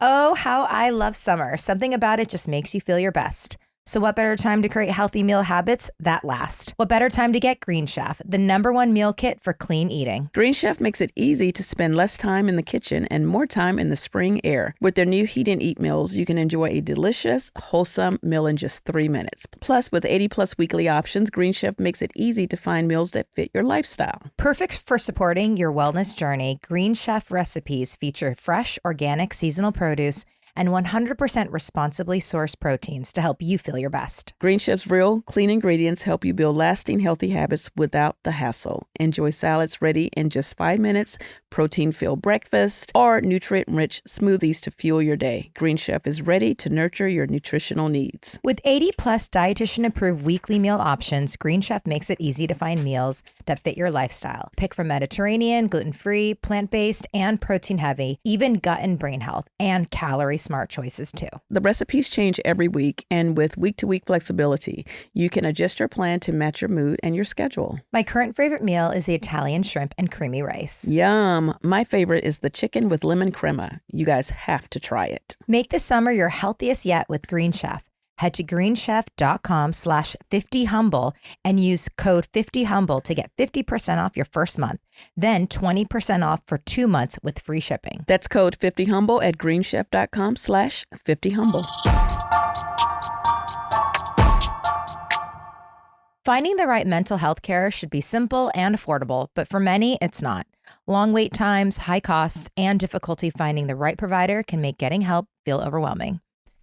Oh, how I love summer. Something about it just makes you feel your best. So what better time to create healthy meal habits that last? What better time to get Green Chef, the #1 meal kit for clean eating? Green Chef makes it easy to spend less time in the kitchen and more time in the spring air. With their new Heat and Eat meals, you can enjoy a delicious, wholesome meal in just 3 minutes. Plus, with 80+ weekly options, Green Chef makes it easy to find meals that fit your lifestyle. Perfect for supporting your wellness journey, Green Chef recipes feature fresh, organic, seasonal produce and 100% responsibly sourced proteins to help you feel your best. Green Chef's real, clean ingredients help you build lasting, healthy habits without the hassle. Enjoy salads ready in just 5 minutes, protein-filled breakfast, or nutrient-rich smoothies to fuel your day. Green Chef is ready to nurture your nutritional needs. With 80+ dietitian-approved weekly meal options, Green Chef makes it easy to find meals that fit your lifestyle. Pick from Mediterranean, gluten-free, plant-based, and protein-heavy, even gut and brain health, and calorie-smart choices too. The recipes change every week, and with week-to-week flexibility, you can adjust your plan to match your mood and your schedule. My current favorite meal is the Italian shrimp and creamy rice. Yum! My favorite is the chicken with lemon crema. You guys have to try it. Make this summer your healthiest yet with Green Chef. Head to greenchef.com/50humble and use code 50humble to get 50% off your first month. Then 20% off for 2 months with free shipping. That's code 50humble at greenchef.com/50humble. Finding the right mental health care should be simple and affordable, but for many, it's not. Long wait times, high costs, and difficulty finding the right provider can make getting help feel overwhelming.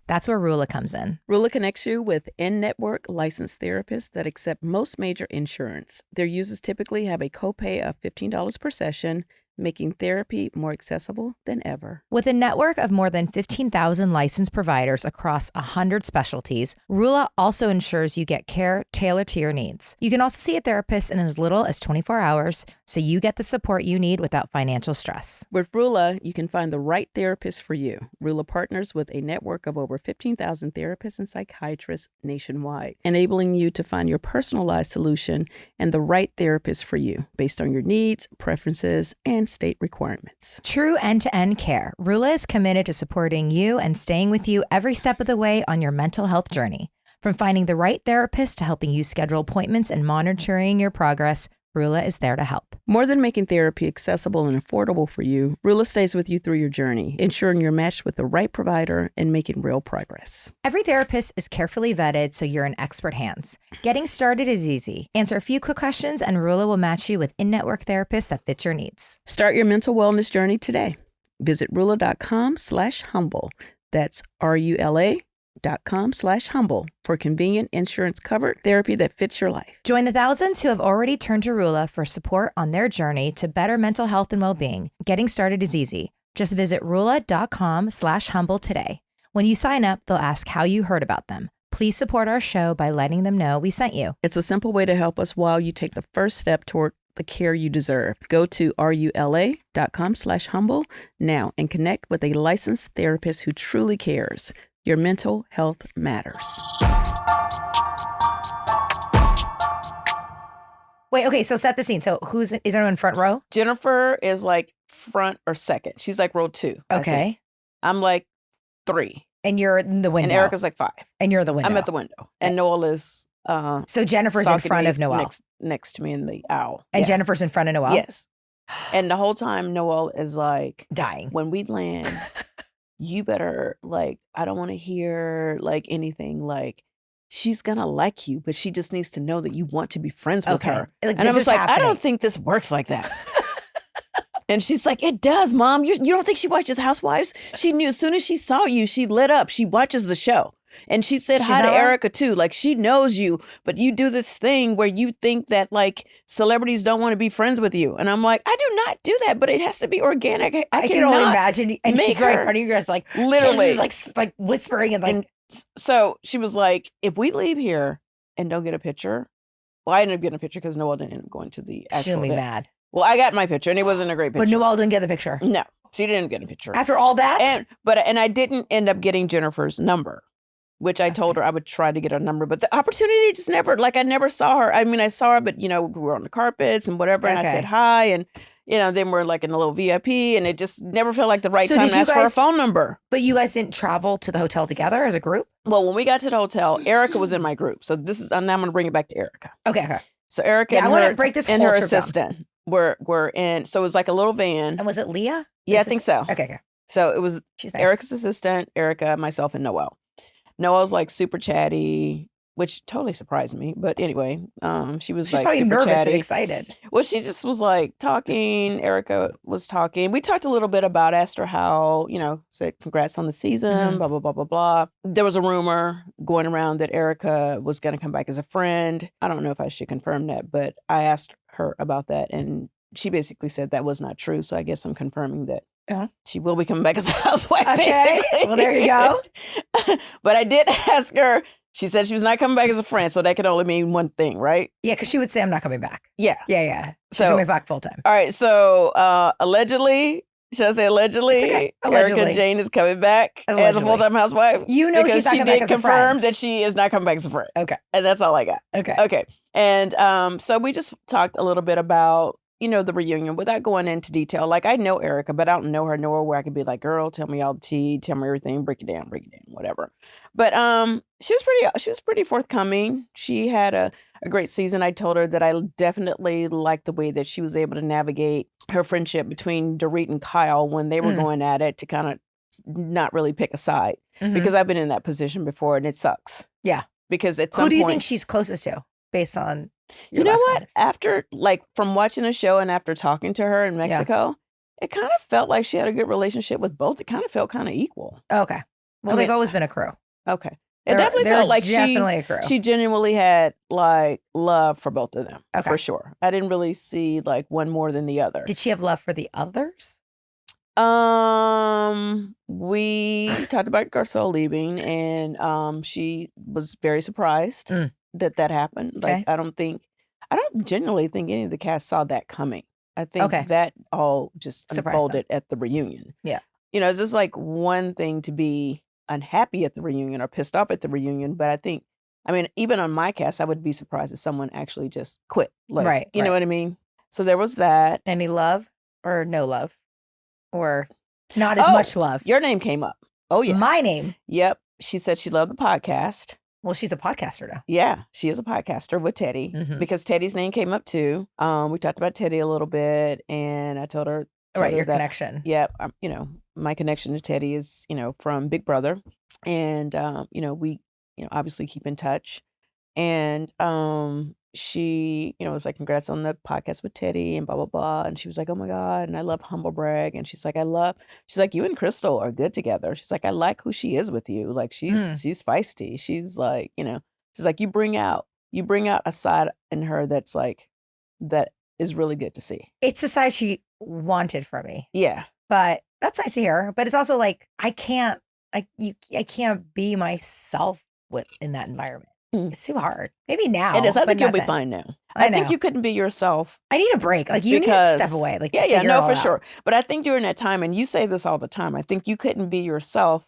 That's where Rula comes in. Rula connects you with in-network licensed therapists that accept most major insurance. Their users typically have a copay of $15 per session, making therapy more accessible than ever. With a network of more than 15,000 licensed providers across 100 specialties, Rula also ensures you get care tailored to your needs. You can also see a therapist in as little as 24 hours, so you get the support you need without financial stress. With Rula, you can find the right therapist for you. Rula partners with a network of over 15,000 therapists and psychiatrists nationwide, enabling you to find your personalized solution and the right therapist for you based on your needs, preferences, and state requirements. True end-to-end care. Rula is committed to supporting you and staying with you every step of the way on your mental health journey. From finding the right therapist to helping you schedule appointments and monitoring your progress, Rula is there to help. More than making therapy accessible and affordable for you, Rula stays with you through your journey, ensuring you're matched with the right provider and making real progress. Every therapist is carefully vetted so you're in expert hands. Getting started is easy. Answer a few quick questions and Rula will match you with in-network therapists that fit your needs. Start your mental wellness journey today. Visit Rula.com/humble. That's RULA.com/humble for convenient insurance-covered therapy that fits your life. Join the thousands who have already turned to Rula for support on their journey to better mental health and well-being. Getting started is easy. Just visit Rula.com/humble today. When you sign up, they'll ask how you heard about them. Please support our show by letting them know we sent you. It's a simple way to help us while you take the first step toward the care you deserve. Go to RULA.com/humble now and connect with a licensed therapist who truly cares. Your mental health matters. Wait, okay, so set the scene. So is anyone front row? Jennifer is like front or second. She's like row 2. I think. Okay. I'm like 3. And you're in the window. And Erika's like 5. And you're the window. I'm at the window. And Noel is so Jennifer's in front of Noel. Next to me in the aisle. And Yeah. Jennifer's in front of Noel? Yes. And the whole time Noel is like, Dying. when we land, you better, like, I don't want to hear like anything like, she's gonna like you, but she just needs to know that you want to be friends with her. Like, And I this was is like, I happening. don't think this works like that. And she's like, it does, Mom. You don't think she watches Housewives? She knew as soon as she saw you, she lit up. She watches the show. And she said She's hi to not wrong. Erika too. Like, she knows you, but you do this thing where you think that like celebrities don't want to be friends with you. And I'm like, I do not do that, but it has to be organic. I can only cannot imagine. And make she's right in her- front of you guys, like Literally. she's like whispering and like. And so she was like, if we leave here and don't get a picture, well, I ended up getting a picture because Noel didn't end up going to the she'll actual be event. mad. Well, I got my picture and it wasn't a great picture. But Noel didn't get the picture. No, she didn't get a picture. After all that? And I didn't end up getting Jennifer's number, which I told her I would try to get her number, but the opportunity just never, like, I never saw her. I mean, I saw her, but we were on the carpets and whatever, and I Okay. said hi, and then we're like in a little VIP, and it just never felt like the right So time did to you ask for a guys- phone number. But you guys didn't travel to the hotel together as a group? Well, when we got to the hotel, Erika was in my group, so this is, and now I'm going to bring it back to Erika. Okay. So Erika Yeah, I and wanna her, break this and whole her trip down. assistant were in, so it was like a little van. And was it Leah? Yeah, I Is think this- so. Okay. So it was She's nice. Erika's assistant, Erika, myself, and Noel. Noel's like super chatty, which totally surprised me. But anyway, she was She's like probably super nervous chatty. and excited. Well, she just was like talking. Erika was talking. We talked a little bit about, asked her how, said congrats on the season, Mhm. blah, blah, blah, blah, blah. There was a rumor going around that Erika was going to come back as a friend. I don't know if I should confirm that, but I asked her about that, and she basically said that was not true. So I guess I'm confirming that Uh-huh. she will be coming back as a housewife. Okay. Basically. Well, there you go. But I did ask her. She said she was not coming back as a friend, so that could only mean one thing, right? Yeah, because she would say, I'm not coming back. Yeah. Yeah. She's So- coming back full time. All right. So allegedly, should I say allegedly? It's okay. Allegedly. Erika Jayne is coming back as a Allegedly. full-time housewife. You know because she's not she coming back did as a confirm friend. that she is not coming back as a friend. Okay. And that's all I got. Okay. Okay. And so we just talked a little bit about, the reunion without going into detail. Like, I know Erika, but I don't know her where I could be like, girl, tell me all the tea, tell me everything, break it down, whatever. But she was pretty forthcoming. She had a great season. I told her that I definitely liked the way that she was able to navigate her friendship between Dorit and Kyle when they were going at it, to kind of not really pick a side. Mhm. Because I've been in that position before and it sucks. Yeah. Because at some Who do you point, think she's closest to based on your you know last what? comment? After, like, from watching the show and after talking to her in Mexico, it kind of felt like she had a good relationship with both. It kind of felt kind of equal. Okay. Well, I they've mean, always been a crew. Okay. It definitely felt like definitely a crew. she genuinely had, like, love for both of them. Okay. For sure. I didn't really see, like, one more than the other. Did she have love for the others? We talked about Garcelle leaving, and she was very surprised that happened. Okay. Like, I don't genuinely think any of the cast saw that coming. I think Okay. that all just Surprised them. unfolded at the reunion. Yeah. It's just like one thing to be unhappy at the reunion or pissed off at the reunion, but even on my cast, I would be surprised if someone actually just quit. Like, Right, You know right. what I mean? So there was that. Any love or no love? Or not as Oh, much love? Your name came up. Oh, yeah. My name. Yep. She said she loved the podcast. Well, she's a podcaster now. Yeah, she is a podcaster with Teddy Mhm. because Teddy's name came up too. We talked about Teddy a little bit, and I told her, Right, your that, connection. yeah, my connection to Teddy is, from Big Brother, and we, obviously keep in touch, and she, was like, congrats on the podcast with Teddy and blah blah blah, and she was like, oh my god, and I love humble brag, and she's like, she's like, you and Crystal are good together. She's like, I like who she is with you. Like she's feisty. She's like, she's like, you bring out a side in her that's like that is really good to see. It's the side she wanted from me. Yeah. But that's nice to hear. But it's also like I can't be myself in that environment. It's too hard. Maybe now. It is. I but think you'll not be then. fine now. I think know. you couldn't be yourself. I need a break. Like you need to step away. Like to yeah, figure it no, all for out. sure. But I think during that time, and you say this all the time, I think you couldn't be yourself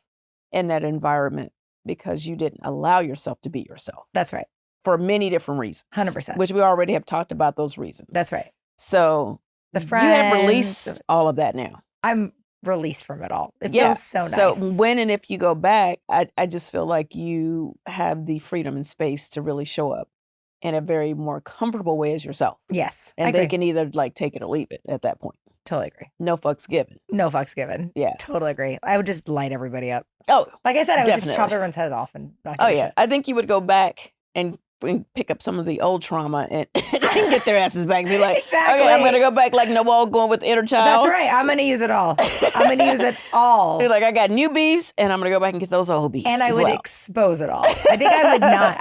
in that environment because you didn't allow yourself to be yourself That's right. for many different reasons. 100%. Which we already have talked about those reasons. That's right. So The you have friends. released all of that now. I'm released from it all. It Yeah. feels so nice. So when and if you go back, I just feel like you have the freedom and space to really show up in a very more comfortable way as yourself. yes. I And they agree. can either like take it or leave it at that point. Totally agree. No fucks given. No fucks given. Yeah. Totally agree. I would just light everybody up. Oh, Like I said, I would just Definitely. chop everyone's head off and not oh give a yeah. shit. I think you would go back and pick up some of the old trauma and get their asses back and be like, Exactly. okay, I'm going to go back like Noel going with inner child. That's right. I'm going to use it all. I'm going to use it all. You're like, I got new beasts and I'm going to go back and get those old beasts And I as would well. expose it all. I think I would not.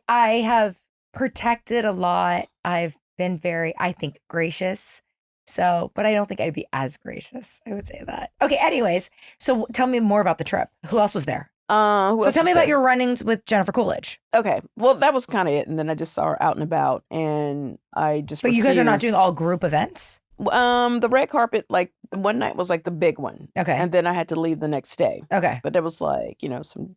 I have protected a lot. I've been very, I think, gracious. So, but I don't think I'd be as gracious. I would say that. Okay. Anyways, so tell me more about the trip. Who else was there? Who So else tell me was about there? your runnings with Jennifer Coolidge. Okay. Well, that was kind of it. And then I just saw her out and about and I just But you guys are not doing refused. all group events. The red carpet, like the one night was like the big one. Okay. And then I had to leave the next day. Okay. But there was like,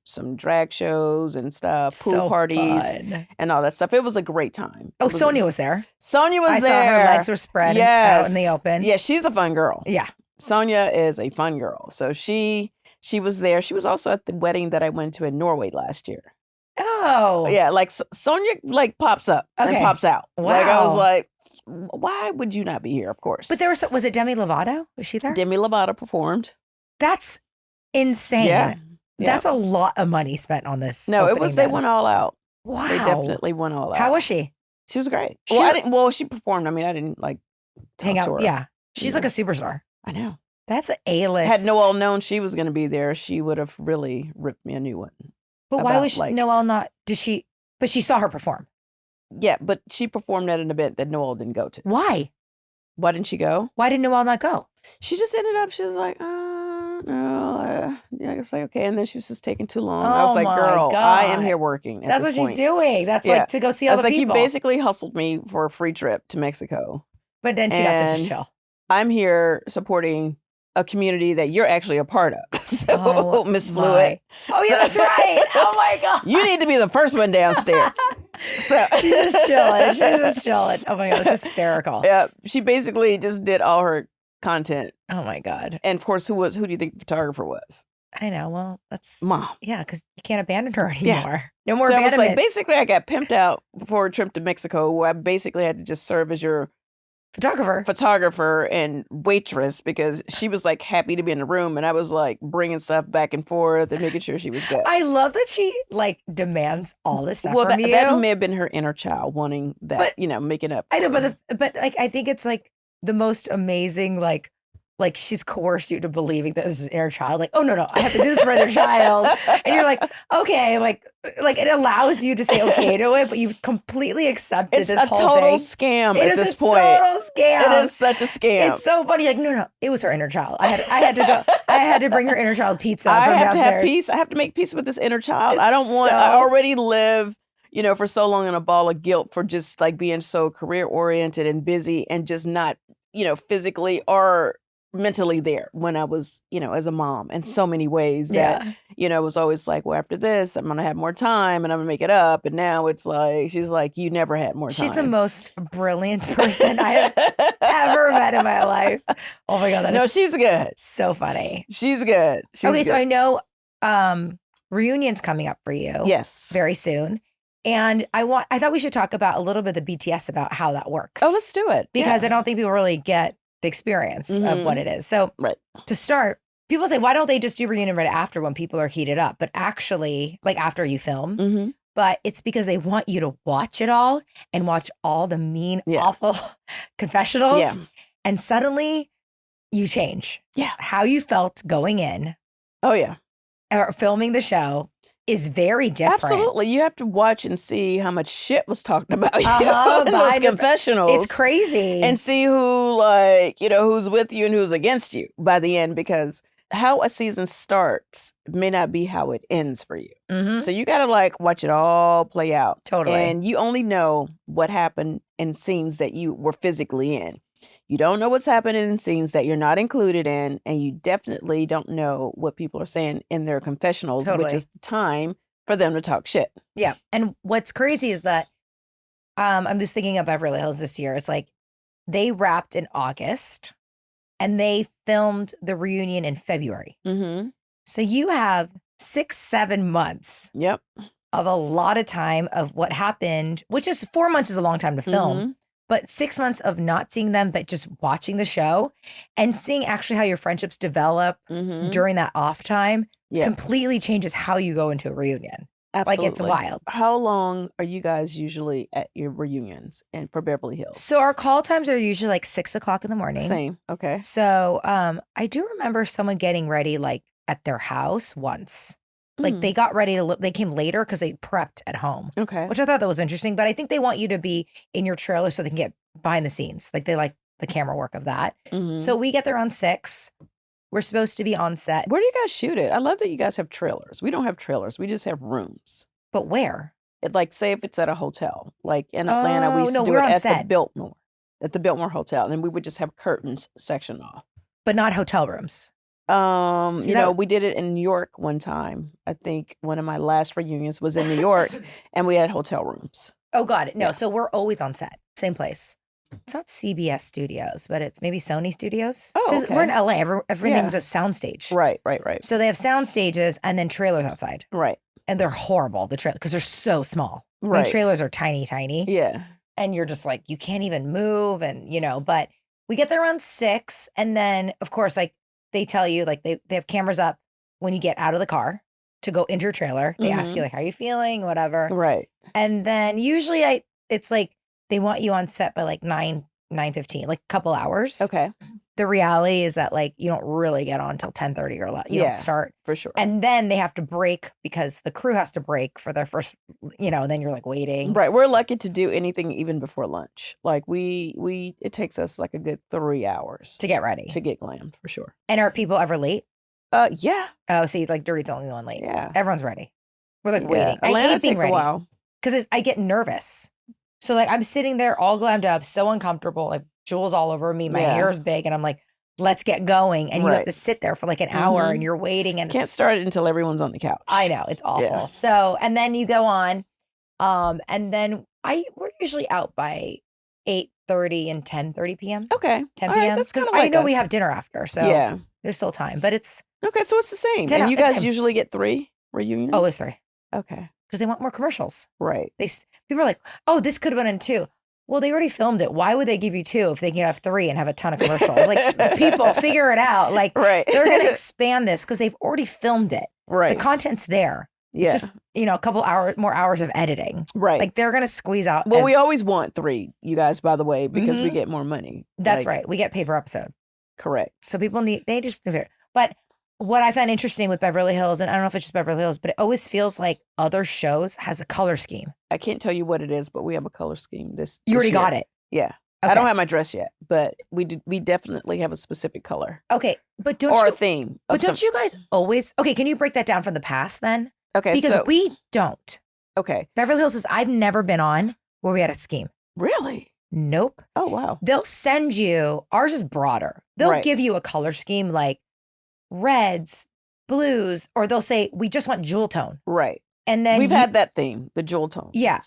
some drag shows and stuff, pool So parties fun. and all that stuff. It was a great time. Oh, It was Sonia was there. Sonia was I there. saw her legs were spread out in the open. Yeah, she's a fun girl. Yeah. Sonia is a fun girl. So she was there. She was also at the wedding that I went to in Norway last year. Oh. Yeah, like Sonia like pops up and Okay. pops out. Like I was Wow. like, why would you not be here? Of course. But was it Demi Lovato? Was she there? Demi Lovato performed. That's insane. Yeah. Yeah. That's a lot of money spent on this. No, it opening was they then. went all out. Wow. They definitely went all out. How was she? She was great. She- Well, she performed. I mean, I didn't like Hang talk to out. her. Yeah. She's Yeah. like a superstar. I know. That's an A-list. Had Noel known she was going to be there, she would have really ripped me a new one. But why about, was like- Noel not? But she saw her perform. Yeah, but she performed at an event that Noel didn't go to. Why? Why didn't she go? Why did Noel not go? She just ended up, she was like, no. Yeah, I was like, okay. And then she was just taking too long. I was Oh like, my girl, I am God. here working at That's this what point. she's doing. That's Yeah. like to go see I all was the like, people. you basically hustled me for a free trip to Mexico. But then she got such a and- chill. I'm here supporting a community that you're actually a part of. So, Oh, Miss my. Fluid, Oh yeah, that's right. Oh my God. you need to be the first one downstairs. So She's just chilling. She's just chilling. Oh my God, that's hysterical. yeah, she basically just did all her content. Oh my God. And of course, who do you think the photographer was? I know. Well, that's Mom. yeah, because you can't abandon her Yeah. anymore. No more So I was abandonment. like, basically, I got pimped out before a trip to Mexico, where I basically had to just serve as your Photographer. photographer and waitress because she was like happy to be in the room, and I was like bringing stuff back and forth and making sure she was good. I love that she like demands all this stuff Well, from you. that may have been her inner child wanting that, But- making up. I know, for it. but like I think it's like the most amazing like she's coerced you to believing that this is an inner child. Like, oh no, I have to do this for their child. And you're like, okay, like it allows you to say okay to it, but you've completely accepted It's this a whole total thing. scam It at is this a point. total scam. It is such a scam. It's so funny. Like, no, it was her inner child. I had to go. I had to bring her inner child pizza I from have to downstairs. have peace. I have to make peace with this inner child. I It's don't want. so- I already live, for so long in a ball of guilt for just like being so career oriented and busy and just not, physically or mentally there when I was, as a mom in so many ways that, Yeah. it was always like, well, after this, I'm going to have more time and I'm going to make it up. And now it's like, she's like, you never had more time. She's the most brilliant person I have ever met in my life. Oh my God, that is No, she's good. so funny. She's good. She's Okay, so good. I know reunion's coming up for you. Yes. Very soon. And I thought we should talk about a little bit of the BTS about how that works. Oh, let's do it. Because Yeah. I don't think people really get the experience of what it is. So Right. to start, people say, why don't they just do reunion right after when people are heated up? But actually, like after you film, Mm-hmm. but it's because they want you to watch it all and watch all the mean, awful confessionals. Yeah. And suddenly you change. Yeah. How you felt going in Oh, yeah. or filming the show is very different. Absolutely. You have to watch and see how much shit was talked about you Uh-huh, in those behind- confessionals. It's crazy. And see who, like, who's with you and who's against you by the end, because how a season starts may not be how it ends for you. Mhm. So you got to like watch it all play out. Totally. And you only know what happened in scenes that you were physically in. You don't know what's happening in scenes that you're not included in. And you definitely don't know what people are saying in their confessionals, which Totally. is the time for them to talk shit. Yeah. And what's crazy is that I'm just thinking of Beverly Hills this year. It's like they wrapped in August and they filmed the reunion in February. Mm-hmm. So you have 6-7 months Yep. of a lot of time of what happened, which is 4 months is a long time to film. Mhm. But 6 months of not seeing them, but just watching the show and seeing actually how your friendships develop Mhm. during that off time Yeah. completely changes how you go into a reunion. Absolutely. Like it's wild. How long are you guys usually at your reunions and for Beverly Hills? So our call times are usually like 6:00 in the morning. Same. Okay. So I do remember someone getting ready like at their house once. Like they got ready to, they came later because they prepped at home, Okay. which I thought that was interesting. But I think they want you to be in your trailer so they can get behind the scenes. Like they like the camera work of that. Mhm. So we get there on 6. We're supposed to be on set. Where do you guys shoot it? I love that you guys have trailers. We don't have trailers. We just have rooms. But where? Like, say if it's at a hotel, like in Atlanta, we Oh, used no, to do we're it on at set. the Biltmore, Hotel, and we would just have curtains section off. But not hotel rooms. See, that- We did it in New York one time. I think one of my last reunions was in New York, and we had hotel rooms. Oh, got it. No, Yeah. so we're always on set. Same place. It's not CBS Studios, but it's maybe Sony Studios. Oh, 'Cause okay. we're in LA. Everything's Yeah. a soundstage. Right. So they have sound stages and then trailers outside. Right. And they're horrible, the trailers, because they're so small. I mean, Right. trailers are tiny, tiny. Yeah. And you're just like, you can't even move. And, but we get there around 6. And then, of course, like they tell you, like they have cameras up when you get out of the car to go into your trailer. They ask you, like, how are you feeling? Whatever. Right. And then usually it's like they want you on set by like 9:15, like a couple hours. Okay. The reality is that like you don't really get on until 10:30 or you Yeah. don't start. For sure. And then they have to break because the crew has to break for their first, and then you're like waiting. Right. We're lucky to do anything even before lunch. Like it takes us like a good 3 hours To get ready. to get glammed for sure. And are people ever late? Yeah. Oh, see, like Dorit's the only one late. Yeah. Everyone's ready. We're like Yeah. waiting. I Atlanta hate being takes ready a while. because I get nervous. So like I'm sitting there all glammed up, so uncomfortable, like jewels all over me. My Yeah. hair is big, and I'm like, let's get going. And you have Right. to sit there for like an hour, Mhm. and you're waiting, and Can't it's- start it until everyone's on the couch. I know it's awful. Yeah. So and then you go on, and then we're usually out by 8:30 and 10:30 p.m. Okay. 10 All right, p.m. that's Because kinda I like know we us. have dinner after, so Yeah. there's still time. But it's Okay, so it's the same. Dinner- And you it's guys same. usually get 3 reunions? always 3 Okay. because they want more commercials. Right. People are like, oh, this could have been in 2. Well, they already filmed it. Why would they give you 2 if they can have 3 and have a ton of commercials? Like, people figure it out. Like, Right. they're going to expand this because they've already filmed it. Right. The content's there. Yeah. It's just, a couple more hours of editing. right. Like, they're going to squeeze out. Well, we always want 3, you guys, by the way, because we Mhm. get more money. That's Like, right. We get pay per episode. Correct. So people they just do it. But what I find interesting with Beverly Hills, and I don't know if it's just Beverly Hills, but it always feels like other shows has a color scheme. I can't tell you what it is, but we have a color scheme this You already year. got it. Yeah. Okay. I don't have my dress yet, but we definitely have a specific color Okay. But don't or you a theme. But don't you guys always okay, can you break that down from the past then? Okay, Because so we don't. okay. Beverly Hills says I've never been on where we had a scheme. Really? Nope. Oh wow. They'll send you, ours is broader. They'll Right. give you a color scheme like reds, blues, or they'll say, we just want jewel tone. Right. And then We've you- had that theme, the jewel tone. Yeah.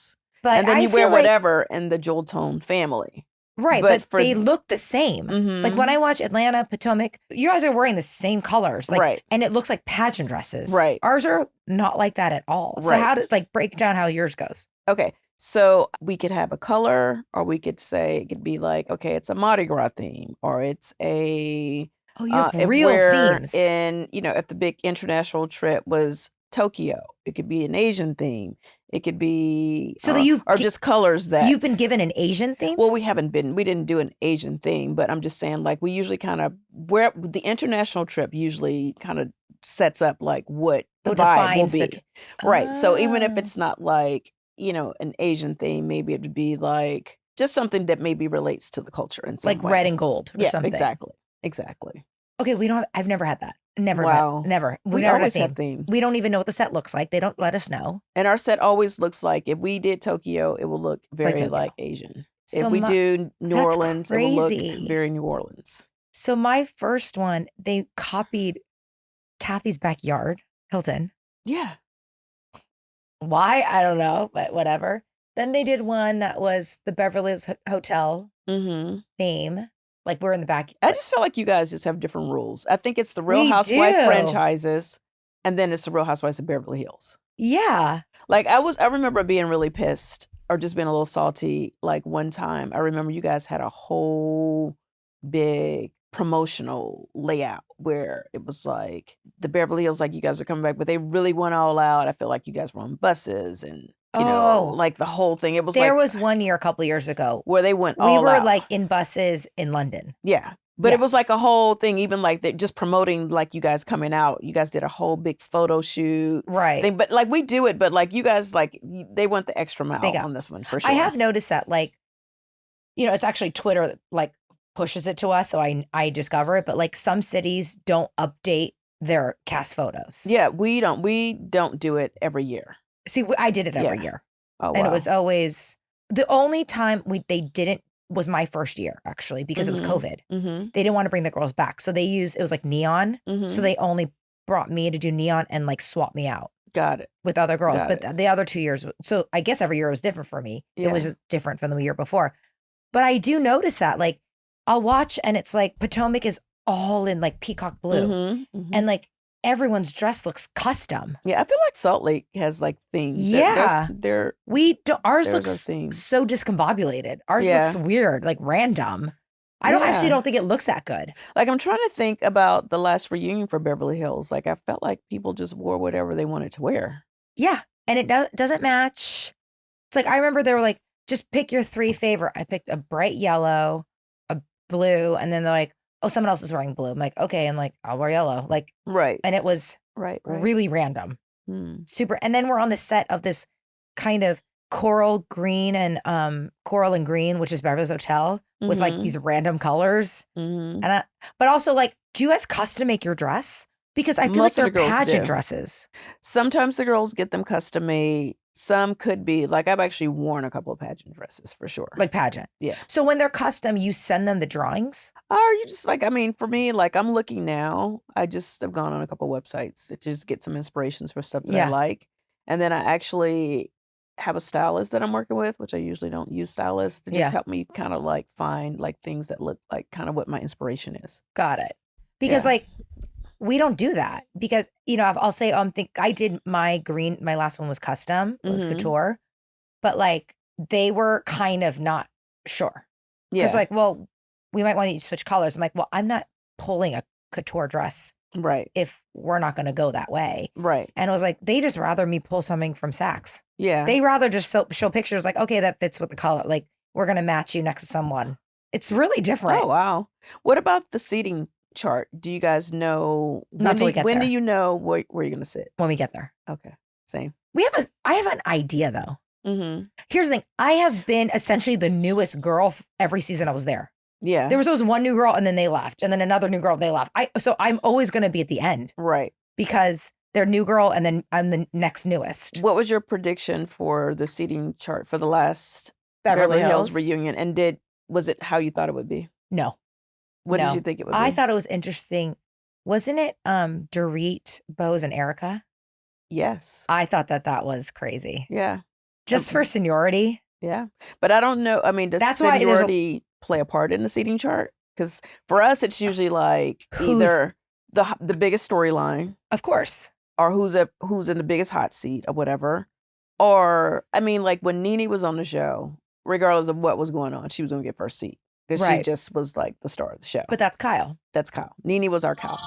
but And then I you wear feel like- whatever in the jewel tone family. Right, But but they look the same. Like when I watch Atlanta, Potomac, you guys are wearing the same colors. Like, Right. And it looks like pageant dresses. Right. Ours are not like that at all. So Right. how did, like, break down how yours goes? Okay. So we could have a color, or we could say it could be like, okay, it's a Mardi Gras theme, or it's a Oh, you have if real we're themes. in, if the big international trip was Tokyo, it could be an Asian theme. It could be So that or just colors that You've been given an Asian theme? Well, we didn't do an Asian theme, but I'm just saying, like, we usually kind of, where the international trip usually kind of sets up like what the vibe will defines be. Right. So even if Ah. it's not like, an Asian theme, maybe it would be like just something that maybe relates to the culture in some Like way. red and gold or Yeah, something. exactly. Okay, I've never had that. Never. Wow. Never. We never had a always have theme. themes. We don't even know what the set looks like. They don't let us know. And our set always looks like, if we did Tokyo, it will look very Tokyo. like Asian. So if we do New that's Orleans, it will look crazy. very New Orleans. So my first one, they copied Kathy's Backyard, Hilton. Yeah. Why? I don't know, but whatever. Then they did one that was the Beverly Hills Hotel Mm-hmm. theme. Like we're in the back. I just feel like you guys just have different rules. I think it's the Real We Housewife do. franchises, and then it's the Real Housewives of Beverly Hills. Yeah. Like I remember being really pissed or just being a little salty. Like one time, I remember you guys had a whole big promotional layout where it was like the Beverly Hills, like you guys were coming back, but they really went all out. I feel like you guys were on buses and like the whole thing. It was There like was one year a couple years ago. where they went We all were out. like in buses in London. Yeah. But Yeah. it was like a whole thing, even like they just promoting like you guys coming out. You guys did a whole big photo shoot Right. thing. But like we do it, but like you guys, like they went the extra mile They got- on this one for sure. I have noticed that, like, it's actually Twitter that like pushes it to us, so I discover it. But like some cities don't update their cast photos. Yeah, we don't do it every year. See, I did it every Yeah. year, Oh, and wow. it was always the only time they didn't was my first year actually because it was COVID. Mm-hmm. They didn't want to bring the girls back, so it was like neon. Mm-hmm. So they only brought me to do neon and like swap me out Got it. with other girls. Got But the other 2 years, so I guess every year was different for me. It was Yeah. just different from the year before. But I do notice that, like, I'll watch and it's like Potomac is all in like peacock blue, Mm-hmm. Mm-hmm. and like everyone's dress looks custom. Yeah, I feel like Salt Lake has like themes. Yeah. They're We don't. Ours There's our looks themes. so discombobulated. Ours Yeah. looks weird, like random. I don't actually Yeah. don't think it looks that good. like, I'm trying to think about the last reunion for Beverly Hills. Like I felt like people just wore whatever they wanted to wear. Yeah, and it doesn't match. It's like I remember they were like, just pick your 3 favorite. I picked a bright yellow, a blue, and then they're like, oh, someone else is wearing blue. I'm like, okay, I'm like, I'll wear yellow. Like, Right. and it was Right. really random, Hmm. super. And then we're on the set of this kind of coral green, which is Beverly's Hotel, with like Mhm. these random colors. Mhm. And but also like, do you guys custom make your dress? Because I feel Most of like the they're girls pageant do. dresses. Sometimes the girls get them custom made. Some could be like I've actually worn a couple of pageant dresses for sure. Like pageant. Yeah. So when they're custom, you send them the drawings? Or you just like, I mean, for me, like I'm looking now. I just have gone on a couple websites to just get some inspirations for stuff that Yeah. I like. And then I actually have a stylist that I'm working with, which I usually don't use stylists to just Yeah. help me kind of like find like things that look like kind of what my inspiration is. Got it. Because Yeah. like we don't do that because I'll say I did my green, my last one was custom, it was Mhm. couture, but like they were kind of not sure. Yeah. Because like, well, we might want to switch colors. I'm like, well, I'm not pulling a couture dress Right. if we're not going to go that way. Right. And it was like, they just rather me pull something from Saks. Yeah. They rather just show pictures like, okay, that fits with the color. Like we're going to match you next to someone. It's really different. Oh, wow. What about the seating chart? Do you guys know Not till we get when there. do you know where you're going to sit? When we get there. Okay. Same. I have an idea though. Mm-hmm. Here's the thing. I have been essentially the newest girl every season I was there. Yeah. There was always one new girl and then they left. And then another new girl, they left. So I'm always going to be at the end Right. because they're new girl and then I'm the next newest. What was your prediction for the seating chart for the last Beverly Hills Hills? reunion? And was it how you thought it would be? No. What No. did you think it would be? I thought it was interesting. Wasn't it Dorit, Bose, and Erika? Yes. I thought that was crazy. Yeah. Just for seniority. Yeah. But I don't know. I mean, does That's why there's a- seniority play a part in the seating chart? Because for us, it's usually like Who's- either the biggest storyline, Of course. or who's in the biggest hot seat or whatever. Or, I mean, like when Nene was on the show, regardless of what was going on, she was going to get first seat. Because she Right. just was like the star of the show. But that's Kyle. That's Kyle. Nene was our Kyle.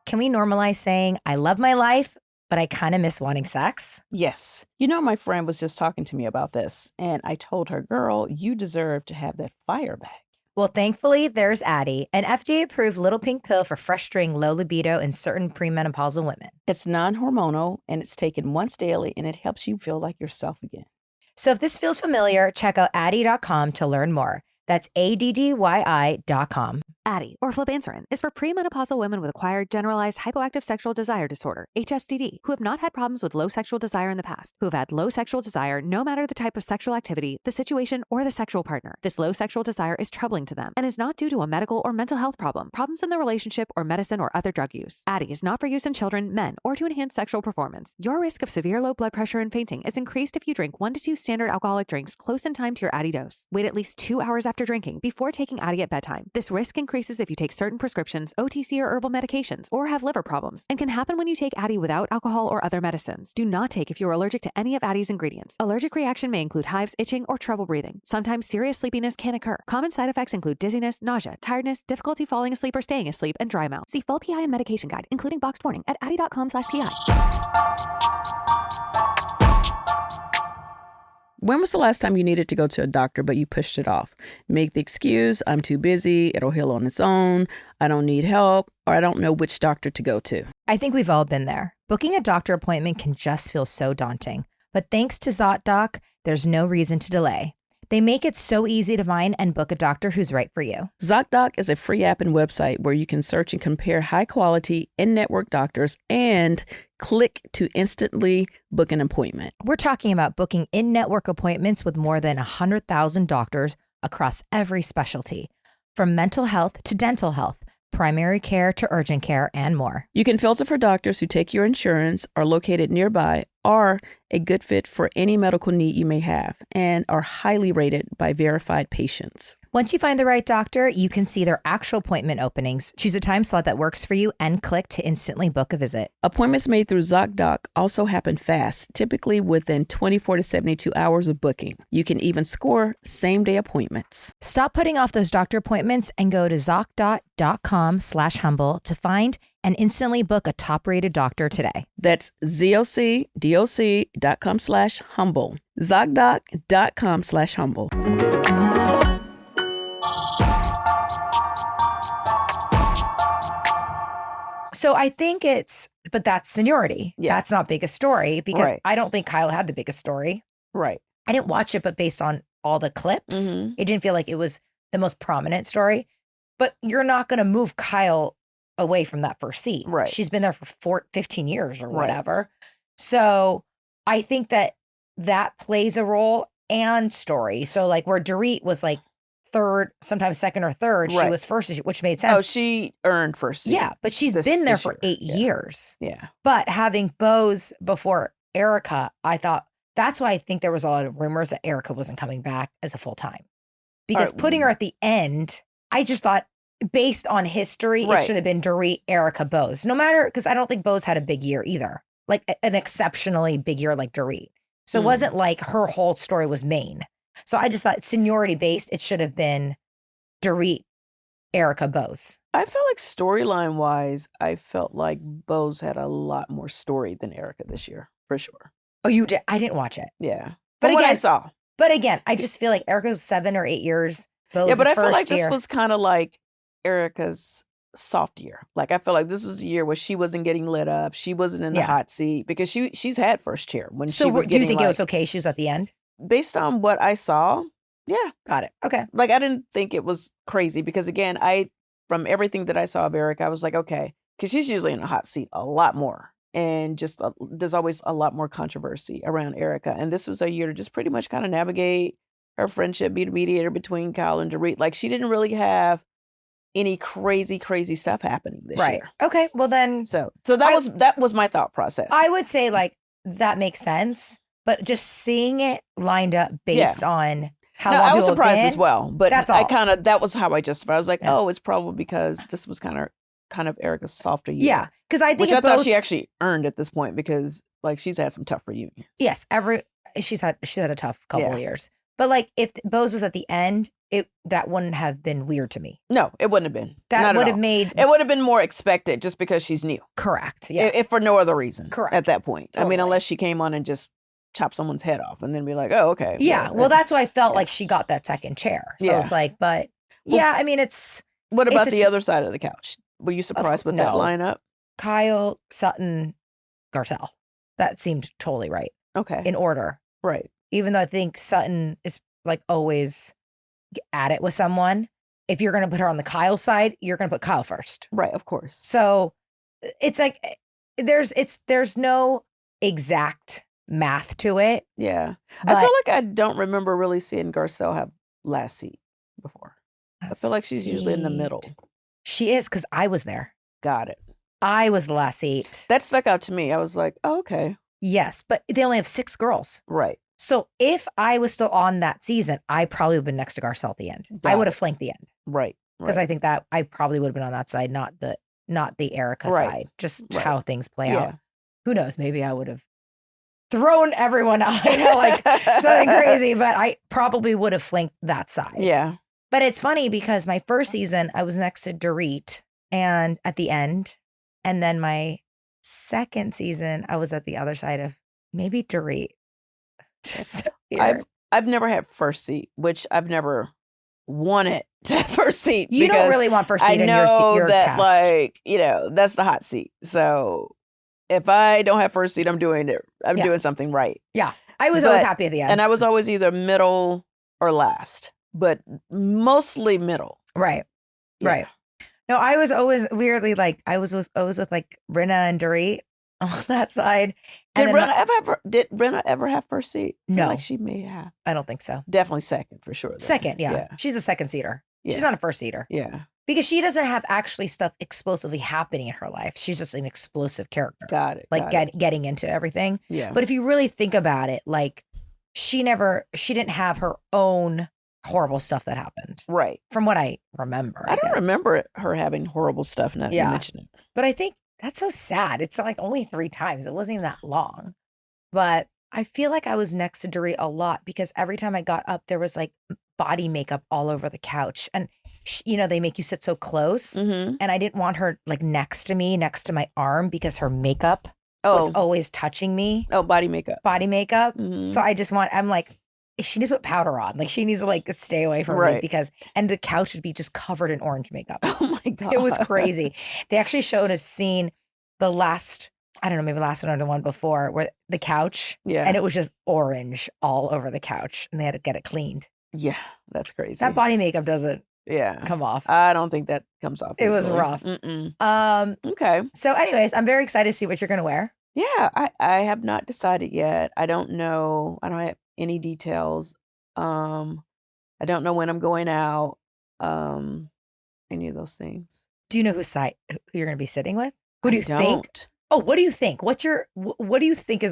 Can we normalize saying, I love my life, but I kind of miss wanting sex? Yes. You know, my friend was just talking to me about this, and I told her, girl, you deserve to have that fire back. Well, thankfully, there's Addyi, an FDA-approved little pink pill for frustrating low libido in certain premenopausal women. It's non-hormonal, and it's taken once daily, and it helps you feel like yourself again. So if this feels familiar, check out Addyi.com to learn more. That's ADDYI.com. Addyi, or flibanserin, is for premenopausal women with acquired generalized hypoactive sexual desire disorder, HSDD, who have not had problems with low sexual desire in the past, who have had low sexual desire no matter the type of sexual activity, the situation, or the sexual partner. This low sexual desire is troubling to them and is not due to a medical or mental health problem, problems in the relationship, or medicine or other drug use. Addyi is not for use in children, men, or to enhance sexual performance. Your risk of severe low blood pressure and fainting is increased if you drink 1 to 2 standard alcoholic drinks close in time to your Addyi dose. Wait at least 2 hours after drinking before taking Addyi at bedtime. This risk increases if you take certain prescriptions, OTC or herbal medications, or have liver problems, and can happen when you take Addyi without alcohol or other medicines. Do not take if you are allergic to any of Addyi's ingredients. Allergic reaction may include hives, itching, or trouble breathing. Sometimes serious sleepiness can occur. Common side effects include dizziness, nausea, tiredness, difficulty falling asleep or staying asleep, and dry mouth. See full PI and medication guide, including boxed warning, at addyi.com/PI. When was the last time you needed to go to a doctor, but you pushed it off? Make the excuse, I'm too busy, it'll heal on its own, I don't need help, or I don't know which doctor to go to. I think we've all been there. Booking a doctor appointment can just feel so daunting. But thanks to Zocdoc, there's no reason to delay. They make it so easy to find and book a doctor who's right for you. Zocdoc is a free app and website where you can search and compare high-quality, in-network doctors and click to instantly book an appointment. We're talking about booking in-network appointments with more than 100,000 doctors across every specialty, from mental health to dental health, primary care to urgent care, and more. You can filter for doctors who take your insurance, are located nearby, are a good fit for any medical need you may have, and are highly rated by verified patients. Once you find the right doctor, you can see their actual appointment openings, choose a time slot that works for you, and click to instantly book a visit. Appointments made through Zocdoc also happen fast, typically within 24 to 72 hours of booking. You can even score same-day appointments. Stop putting off those doctor appointments and go to Zocdoc.com/humble to find and instantly book a top-rated doctor today. That's ZocDoc.com/humble. Zocdoc.com/humble. So I think but that's seniority. Yeah. That's not biggest story because Right. I don't think Kyle had the biggest story. Right. I didn't watch it, but based on all the clips, Mhm. it didn't feel like it was the most prominent story. But you're not going to move Kyle away from that first seat. Right. She's been there for 15 years or Right. whatever. So I think that plays a role and story. So like where Dorit was like third, sometimes second or third, she Right. was first, which made Oh, sense. she earned first seat. Yeah, but she's this- been there this for year. 8 Yeah. years. Yeah. But having Bose before Erika, I thought that's why I think there was a lot of rumors that Erika wasn't coming back as a full time. Because right. putting her at the end, I just thought based on history, it Right. should have been Dorit, Erika, Bose. No matter, because I don't think Bose had a big year either. Like an exceptionally big year like Dorit. So it Mm. wasn't like her whole story was main. So I just thought seniority based, it should have been Dorit, Erika, Bose. I felt like storyline wise, I felt like Bose had a lot more story than Erika this year, for sure. Oh, you did? I didn't watch it. Yeah. But From what I again, saw. But again, I just feel like Erika was 7 or 8 years. Bose Yeah, but is I feel first like this year. was kind of like Erika's soft year. Like I feel like this was the year where she wasn't getting lit up. She wasn't in the Yeah. hot seat because she's had first chair when So she was do you getting think like, it was okay? She was at the end. based on what I saw, yeah. Got it. Okay. Like I didn't think it was crazy because again, from everything that I saw of Erika, I was like, okay, because she's usually in a hot seat a lot more. And just there's always a lot more controversy around Erika. And this was a year to just pretty much kind of navigate her friendship, be the mediator between Kyle and Dorit. Like she didn't really have any crazy stuff happening this Right. year. Okay. Well then So that was my thought process. I would say like that makes sense. but just seeing it lined up based on how No, long I was people have surprised been, as well, but that's I all. that was how I justified. I was like, Yeah. oh, it's probably because this was kind of Erika's softer year. Yeah, because I think Which if I thought Bose, she actually earned at this point because like she's had some tough reunions. yes, she's had a tough couple of Yeah. years, but like if Bose was at the end, that wouldn't have been weird to me. No, it wouldn't have been. That Not would at have all. made It would have been more expected just because she's new. correct. Yeah, If for no other reason. Correct. At that point. I mean, Totally. unless she came on and just chopped someone's head off and then be like, oh, okay. yeah. Well, that's why I felt yeah. like she got that second chair. So I Yeah. was like, but Well, yeah, I mean, it's What about it's a the ch- other side of the couch? Were you surprised with that no. lineup? Kyle, Sutton, Garcelle. That seemed totally right Okay. in order. Right. Even though I think Sutton is like always at it with someone. If you're going to put her on the Kyle side, you're going to put Kyle first. Right, of course. So it's like there's no exact math to it. Yeah. But I feel like I don't remember really seeing Garcelle have last seat before. I feel like she's usually in the middle. She is because I was there. Got it. I was the last seat. That stuck out to me. I was like, oh, okay. Yes, but they only have 6 girls. Right. So if I was still on that season, I probably would have been next to Garcelle at the end. I Got would it. have flanked the end Right. because Right. I think that I probably would have been on that side, not the Erika Right. side. Just Right. how things play Yeah. out. Who knows? Maybe I would have thrown everyone out, like something crazy, but I probably would have flanked that side. Yeah. But it's funny because my first season, I was next to Dorit and at the end. And then my second season, I was at the other side of maybe Dorit. Just so weird. I've never had first seat, which I've never wanted to have first seat. You don't because really want first seat I in know your that, cast. like, that's the hot seat. So if I don't have first seat, I'm doing something right. Yeah. I was always But- happy at the end. And I was always either middle or last, but mostly middle. right. Yeah. Right. No, I was always weirdly like, I was with like Rinna and Dorit on that side. And Did then Brenna ever have first seat? I feel No. like she may have. I don't think so. Definitely second for sure. though. Second, yeah. Yeah. She's a second seater. Yeah. She's not a first seater Yeah. because she doesn't have actually stuff explosively happening in her life. She's just an explosive character, Got it. like got it. getting into everything. Yeah. But if you really think about it, like she didn't have her own horrible stuff that happened right. from what I remember. I don't guess. remember her having horrible stuff. Now that you Yeah. mention it. But I think that's so sad. It's like only 3 times. It wasn't even that long. But I feel like I was next to Dorit a lot because every time I got up, there was like body makeup all over the couch. And, they make you sit so close. Mm-hmm. And I didn't want her like next to me, next to my arm because her makeup was always touching me. Oh, body makeup. Body makeup. Mhm. So I'm like, she needs to put powder on. Like she needs to like stay away from me Right. and the couch would be just covered in orange makeup. Oh my God. It was crazy. They actually showed a scene, the last, I don't know, maybe last one or the one before, where the couch, Yeah. and it was just orange all over the couch, and they had to get it cleaned. Yeah. That's crazy. That body makeup doesn't Yeah. come off. I don't think that comes off. It was easily. rough. Mm-mm. Okay. So, anyways, I'm very excited to see what you're gonna wear. Yeah. I have not decided yet. I don't know. I don't have any details. I don't know when I'm going out. Any of those things. Do you know who you're gonna be sitting with? Who do you think? don't. Oh, what do you think? What do you think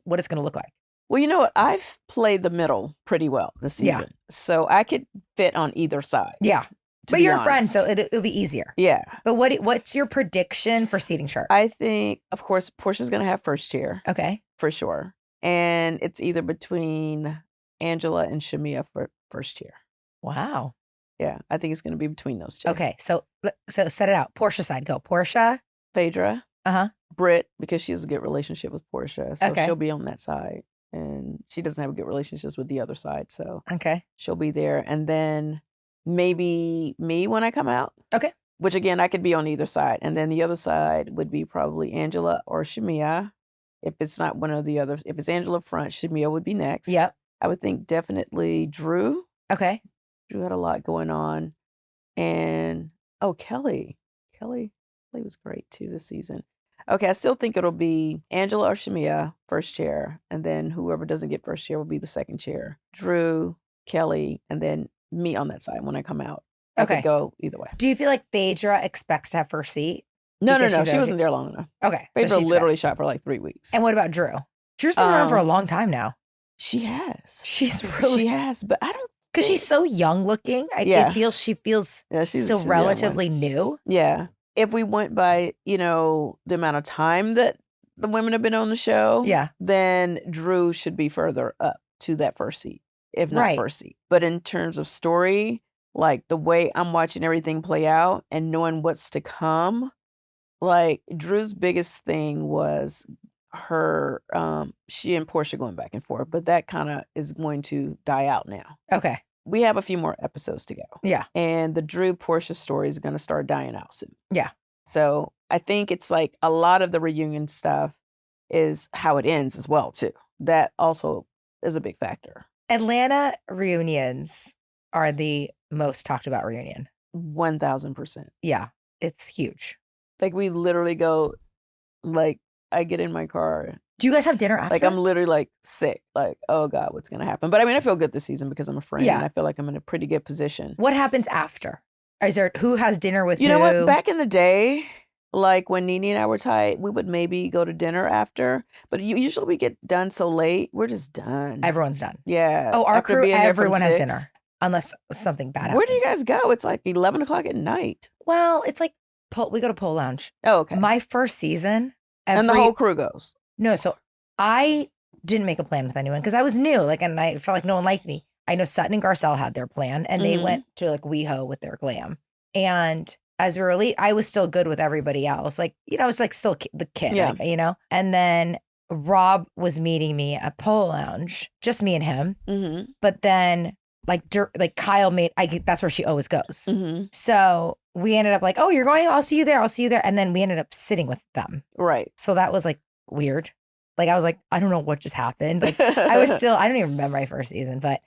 what it's gonna look like? Well, you know what? I've played the middle pretty well this Yeah. season. So I could fit on either side. Yeah, to but be you're a friend, honest. so it'll be easier. Yeah. But what's your prediction for seating chart? I think, of course, Portia's going to have first chair Okay. for sure. And it's either between Angela and Shamia for first chair. Wow. Yeah. I think it's going to be between those two. Okay, so set it out. Portia side, go. Portia. Phaedra, Uh-huh. Britt, because she has a good relationship with Portia. So Okay. she'll be on that side. And she doesn't have good relationships with the other side. So Okay. she'll be there. And then maybe me when I come out. Okay. Which again, I could be on either side. And then the other side would be probably Angela or Shamia. If it's not one of the others. If it's Angela front, Shamia would be next. Yep. I would think definitely Drew. Okay. Drew had a lot going on. And Kelly. Kelly was great too this season. Okay, I still think it'll be Angela or Shamia, first chair, and then whoever doesn't get first chair will be the second chair. Drew, Kelly, and then me on that side when I come out. I Okay. could go either way. Do you feel like Phaedra expects to have first seat? No, Because she's she already- wasn't there long enough. Okay. so Phaedra she's literally shot for like 3 weeks. And what about Drew? Drew's been around for a long time now. She has. She's really She has, but I don't because she's so young looking. She feels she's still a young relatively one. new. Yeah. If we went by, the amount of time that the women have been on the show, then Drew should be further up to that first seat, if not first seat. But in terms of story, like the way I'm watching everything play out and knowing what's to come, like Drew's biggest thing was her, she and Portia going back and forth, but that kind of is going to die out now. Okay. We have a few more episodes to go. Yeah. And the Drew Portia story is going to start dying out soon. Yeah. So I think it's like a lot of the reunion stuff is how it ends as well, too. That also is a big factor. Atlanta reunions are the most talked about reunion. 1,000%. Yeah. It's huge. Like we literally go, like I get in my car. Do you guys have dinner after? Like I'm literally like sick. Like, oh God, what's going to happen? But I mean, I feel good this season because I'm a friend and I feel like I'm in a pretty good position. What happens after? Who has dinner with You know what? Back in the day, like when Nene and I were tight, we would maybe go to dinner after. But usually we get done so late, we're just done. Everyone's done. Yeah. Oh, our After crew, being there from everyone has 6. dinner. Unless something bad happens. Where do you guys go? It's like 11 o'clock at night. Well, it's like, we go to Pole Lounge. Oh, okay. My first season. And the whole crew goes. No, so I didn't make a plan with anyone because I was new, and I felt like no one liked me. I know Sutton and Garcelle had their plan, and they went to like WeHo with their glam. And as we were I was still good with everybody else. Like, I was like still the kid, And then Rob was meeting me at Pole Lounge, just me and him. Mm-hmm. But then like Kyle that's where she always goes. Mm-hmm. So we ended up like, oh, you're going, I'll see you there. And then we ended up sitting with them. Right. So that was like weird. Like, I was like, I don't know what just happened. Like, I don't even remember my first season. But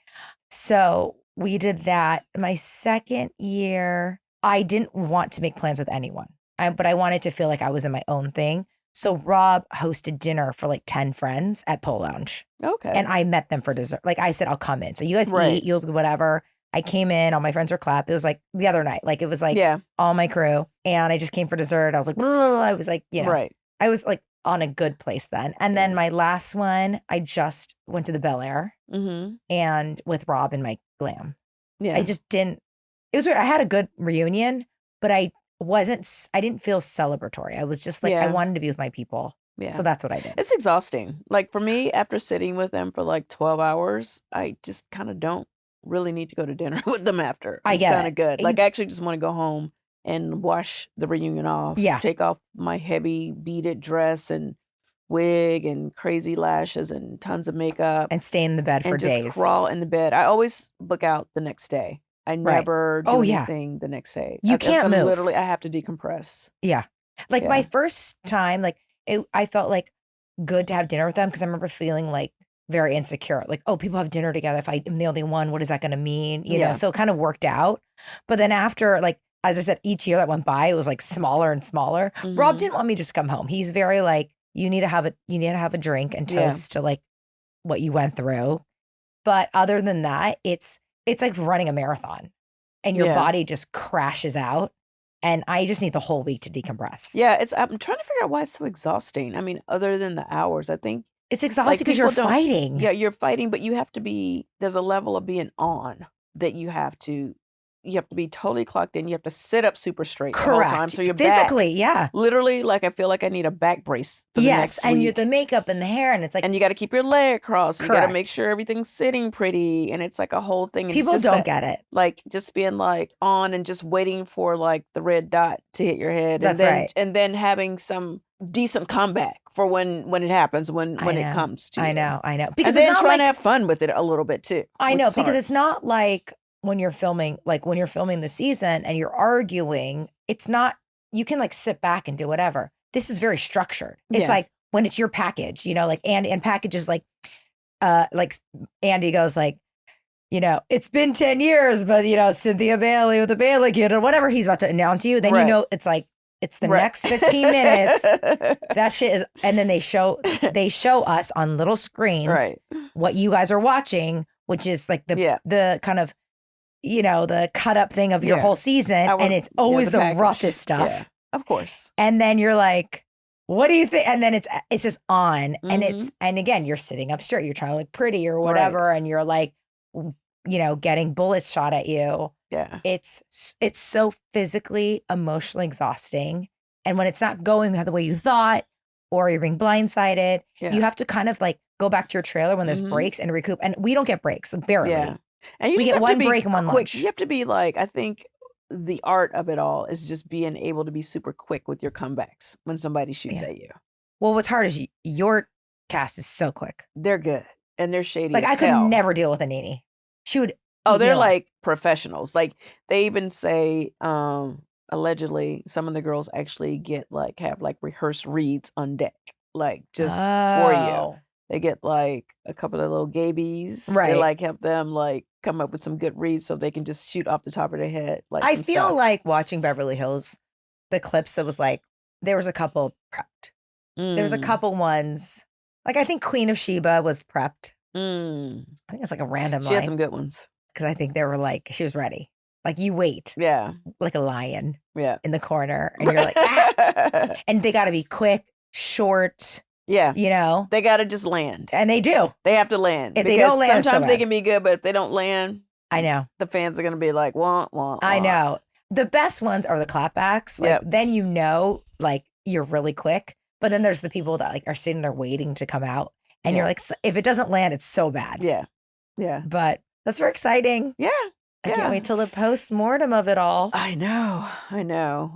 so we did that. My second year, I didn't want to make plans with anyone, but I wanted to feel like I was in my own thing. So Rob hosted dinner for like 10 friends at Pole Lounge. Okay. And I met them for dessert. Like I said, I'll come in. So you guys eat, you'll do whatever. I came in, all my friends were clapped. It was like the other night. Like it was like all my crew. And I just came for dessert. I was like, blah, blah, blah. I was like, Right. I was like on a good place then. And then my last one, I just went to the Bel Air and with Rob and my glam. Yeah. I just didn't, it was weird. I had a good reunion, but I didn't feel celebratory. I was just like, I wanted to be with my people. Yeah. So that's what I did. It's exhausting. Like for me, after sitting with them for like 12 hours, I just kind of don't really need to go to dinner with them after. I get kind of good. Like I actually just want to go home and wash the reunion off. Yeah. Take off my heavy beaded dress and wig and crazy lashes and tons of makeup. And stay in the bed for days. And just crawl in the bed. I always book out the next day. I never do anything the next day. You can't move. Literally, I have to decompress. Yeah. Like my first time, like I felt like good to have dinner with them because I remember feeling like very insecure. Like, oh, people have dinner together. If I'm the only one, what is that going to mean? You know, so it kind of worked out. But then after, like, as I said, each year that went by, it was like smaller and smaller. Rob didn't want me to just come home. He's very like, you need to have a drink and toast to like what you went through. But other than that, it's like running a marathon and your body just crashes out. And I just need the whole week to decompress. Yeah, I'm trying to figure out why it's so exhausting. I mean, other than the hours, I think it's exhausting because you're fighting. Yeah, you're fighting, but you have to be, there's a level of being on that you have to be totally clocked in. You have to sit up super straight the whole time. So you're physically, literally, like I feel like I need a back brace for the next week. And you the makeup and the hair, and it's like, and you got to keep your leg crossed. You got to make sure everything's sitting pretty, and it's like a whole thing. And people it's just don't get it, like just being like on and just waiting for like the red dot to hit your head. That's right. And then having some decent comeback for when it happens, when it comes to. I know. Because and then trying to have fun with it a little bit too. I know because it's not like. When you're filming the season and you're arguing, it's not, you can like sit back and do whatever. This is very structured. It's like when it's your package, like, and packages like Andy goes like, it's been 10 years, but Cynthia Bailey with the Bailey kid or whatever he's about to announce you. Then, it's like, it's the next 15 minutes. That shit is, and then they show us on little screens what you guys are watching, which is like the kind of, the cut up thing of your whole season. And it's always the roughest stuff. Yeah, of course. And then you're like, what do you think? And then it's just on, and Mm-hmm. and again, you're sitting up straight. You're trying to look pretty or whatever, and you're like, getting bullets shot at you. Yeah. It's so physically, emotionally exhausting. And when it's not going the way you thought, or you're being blindsided, Yeah. you have to kind of like go back to your trailer when there's Mhm. breaks and recoup. And we don't get breaks, barely. Yeah. And you We just get have one to be break and one quick. lunch. You have to be like, I think the art of it all is just being able to be super quick with your comebacks when somebody shoots Yeah. at you. Well, what's hard is your cast is so quick. They're good. And they're shady Like as I could hell. never deal with a Nene. She would. Oh, eat me they're alive. like professionals. Like they even say, allegedly, some of the girls actually have rehearsed reads on deck, like just for you. Oh. They get like a couple of little gabies. They Right. like help them like come up with some good reads so they can just shoot off the top of their head. Like I some feel stuff. like watching Beverly Hills, the clips that was like, there was a couple prepped. There was a Mm, couple ones. Like I think Queen of Sheba was prepped. mm. I think it's like a random She had line. some good ones. Because I think they were like, she was ready. Like you wait Yeah, like a lion yeah. in the corner and you're like, ah! And they got to be quick, short, Yeah, They they got to just land. and they do. They have to land. If they because don't land, it's so sometimes they bad. can be good, but if they don't land, I know. the fans are going to be like, wah, wah, I wah. know. The best ones are the clapbacks. Like Yep. then like you're really quick. But then there's the people that like are sitting there waiting to come out. And you're Yeah. like, if it doesn't land, it's so bad. Yeah, yeah, But that's very exciting. yeah. I can't Yeah. wait till the post-mortem of it all. I know.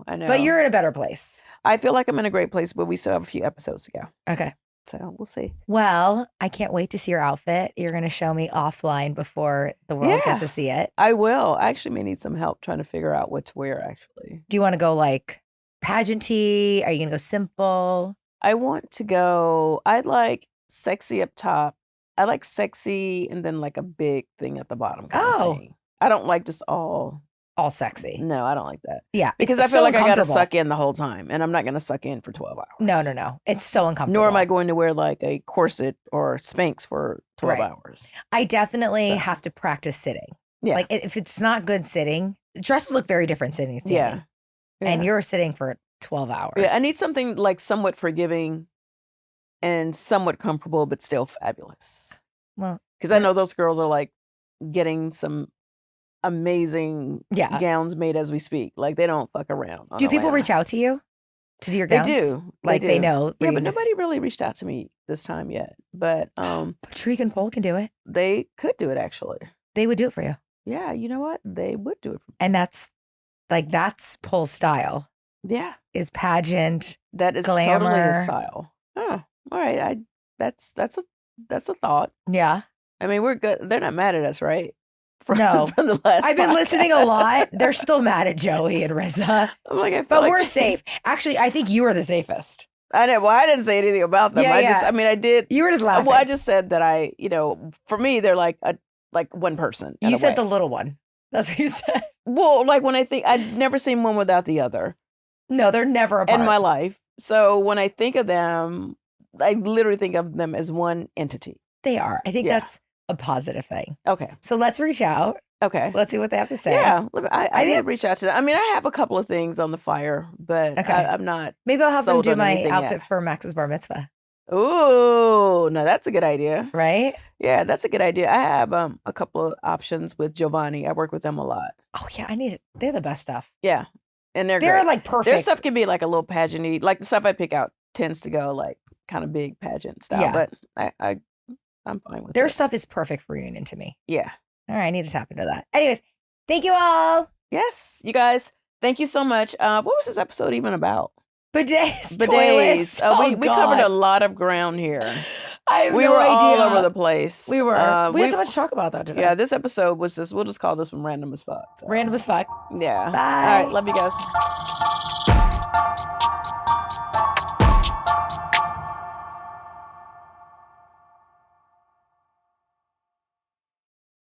But you're in a better place. I feel like I'm in a great place, but we still have a few episodes to go. Okay. So we'll see. Well, I can't wait to see your outfit. You're going to show me offline before the world Yeah. gets to see it. I will. I actually may need some help trying to figure out what to wear, actually. Do you want to go like pageanty? Are you going to go simple? I want to go, I like sexy up top. I like sexy and then like a big thing at the bottom kind Oh. of thing. I don't like just all. All sexy. No, I don't like that. Yeah. Because it's I feel so like I got to uncomfortable. suck in the whole time, and I'm not going to suck in for 12 hours. No. It's so uncomfortable. Nor am I going to wear like a corset or Spanx for 12 Right. hours. I definitely So. have to practice sitting. Yeah. Like if it's not good sitting, dresses look very different sitting and standing. Yeah. And you're sitting for 12 hours. Yeah, I need something like somewhat forgiving and somewhat comfortable, but still fabulous. Well, Because I know those girls are like getting some amazing yeah. gowns made as we speak. Like they don't fuck around. on Do people Atlanta. reach out to you to do your They gowns? do. Like they do. know. Yeah, but reunions. nobody really reached out to me this time yet. But Patrick and Paul can do it. they could do it actually. They would do it for you. Yeah, you know what? They would do it for me. And that's Paul's style Yeah, is pageant. that is totally Glamour. his style. Oh, all right. That's a thought. Yeah. I mean, we're good. They're not mad at us, right? No. from the last. I've been listening a podcast. lot. They're still mad at Joey and Reza. I'm like, I feel But like we're safe. Actually, I think you are the safest. I didn't say anything about them. Yeah, I mean, I did. You were just laughing. Well, I just said that for me, they're like one person. in You a said way. the little one. That's what you said. Well, like when I think I'd never seen one without the other No, they're never apart. in my life. So when I think of them, I literally think of them as one entity. They are. I think Yeah. that's a positive thing. Okay. So let's reach out. Okay. Let's see what they have to say. Yeah, I think did reach out to them. I mean, I have a couple of things on the fire, but Okay. I'm not. Maybe I'll have them sold do on my anything outfit yet. for Max's bar mitzvah, Ooh, no, that's a good idea. right? Yeah, that's a good idea. I have a couple of options with Giovanni. I work with them a lot. Oh yeah, I need it. They're the best stuff. Yeah, and they're They're great. like perfect. Their stuff can be like a little pageanty. Like the stuff I pick out tends to go like kind of big pageant style. Yeah. But I'm fine with Their it. stuff is perfect for reunion to me. Yeah. All right, I need to tap into that. Anyways, thank you all. Yes, you guys. Thank you so much. What was this episode even about? Bidets, Bidets. toilets. We covered a God. lot of ground here. I have We no were all idea. over the place. We were. we we had so much to talk about that today. Yeah, this episode was just, we'll just call this one random as fuck. So. Random as fuck. Yeah. Bye. All right. Love you guys.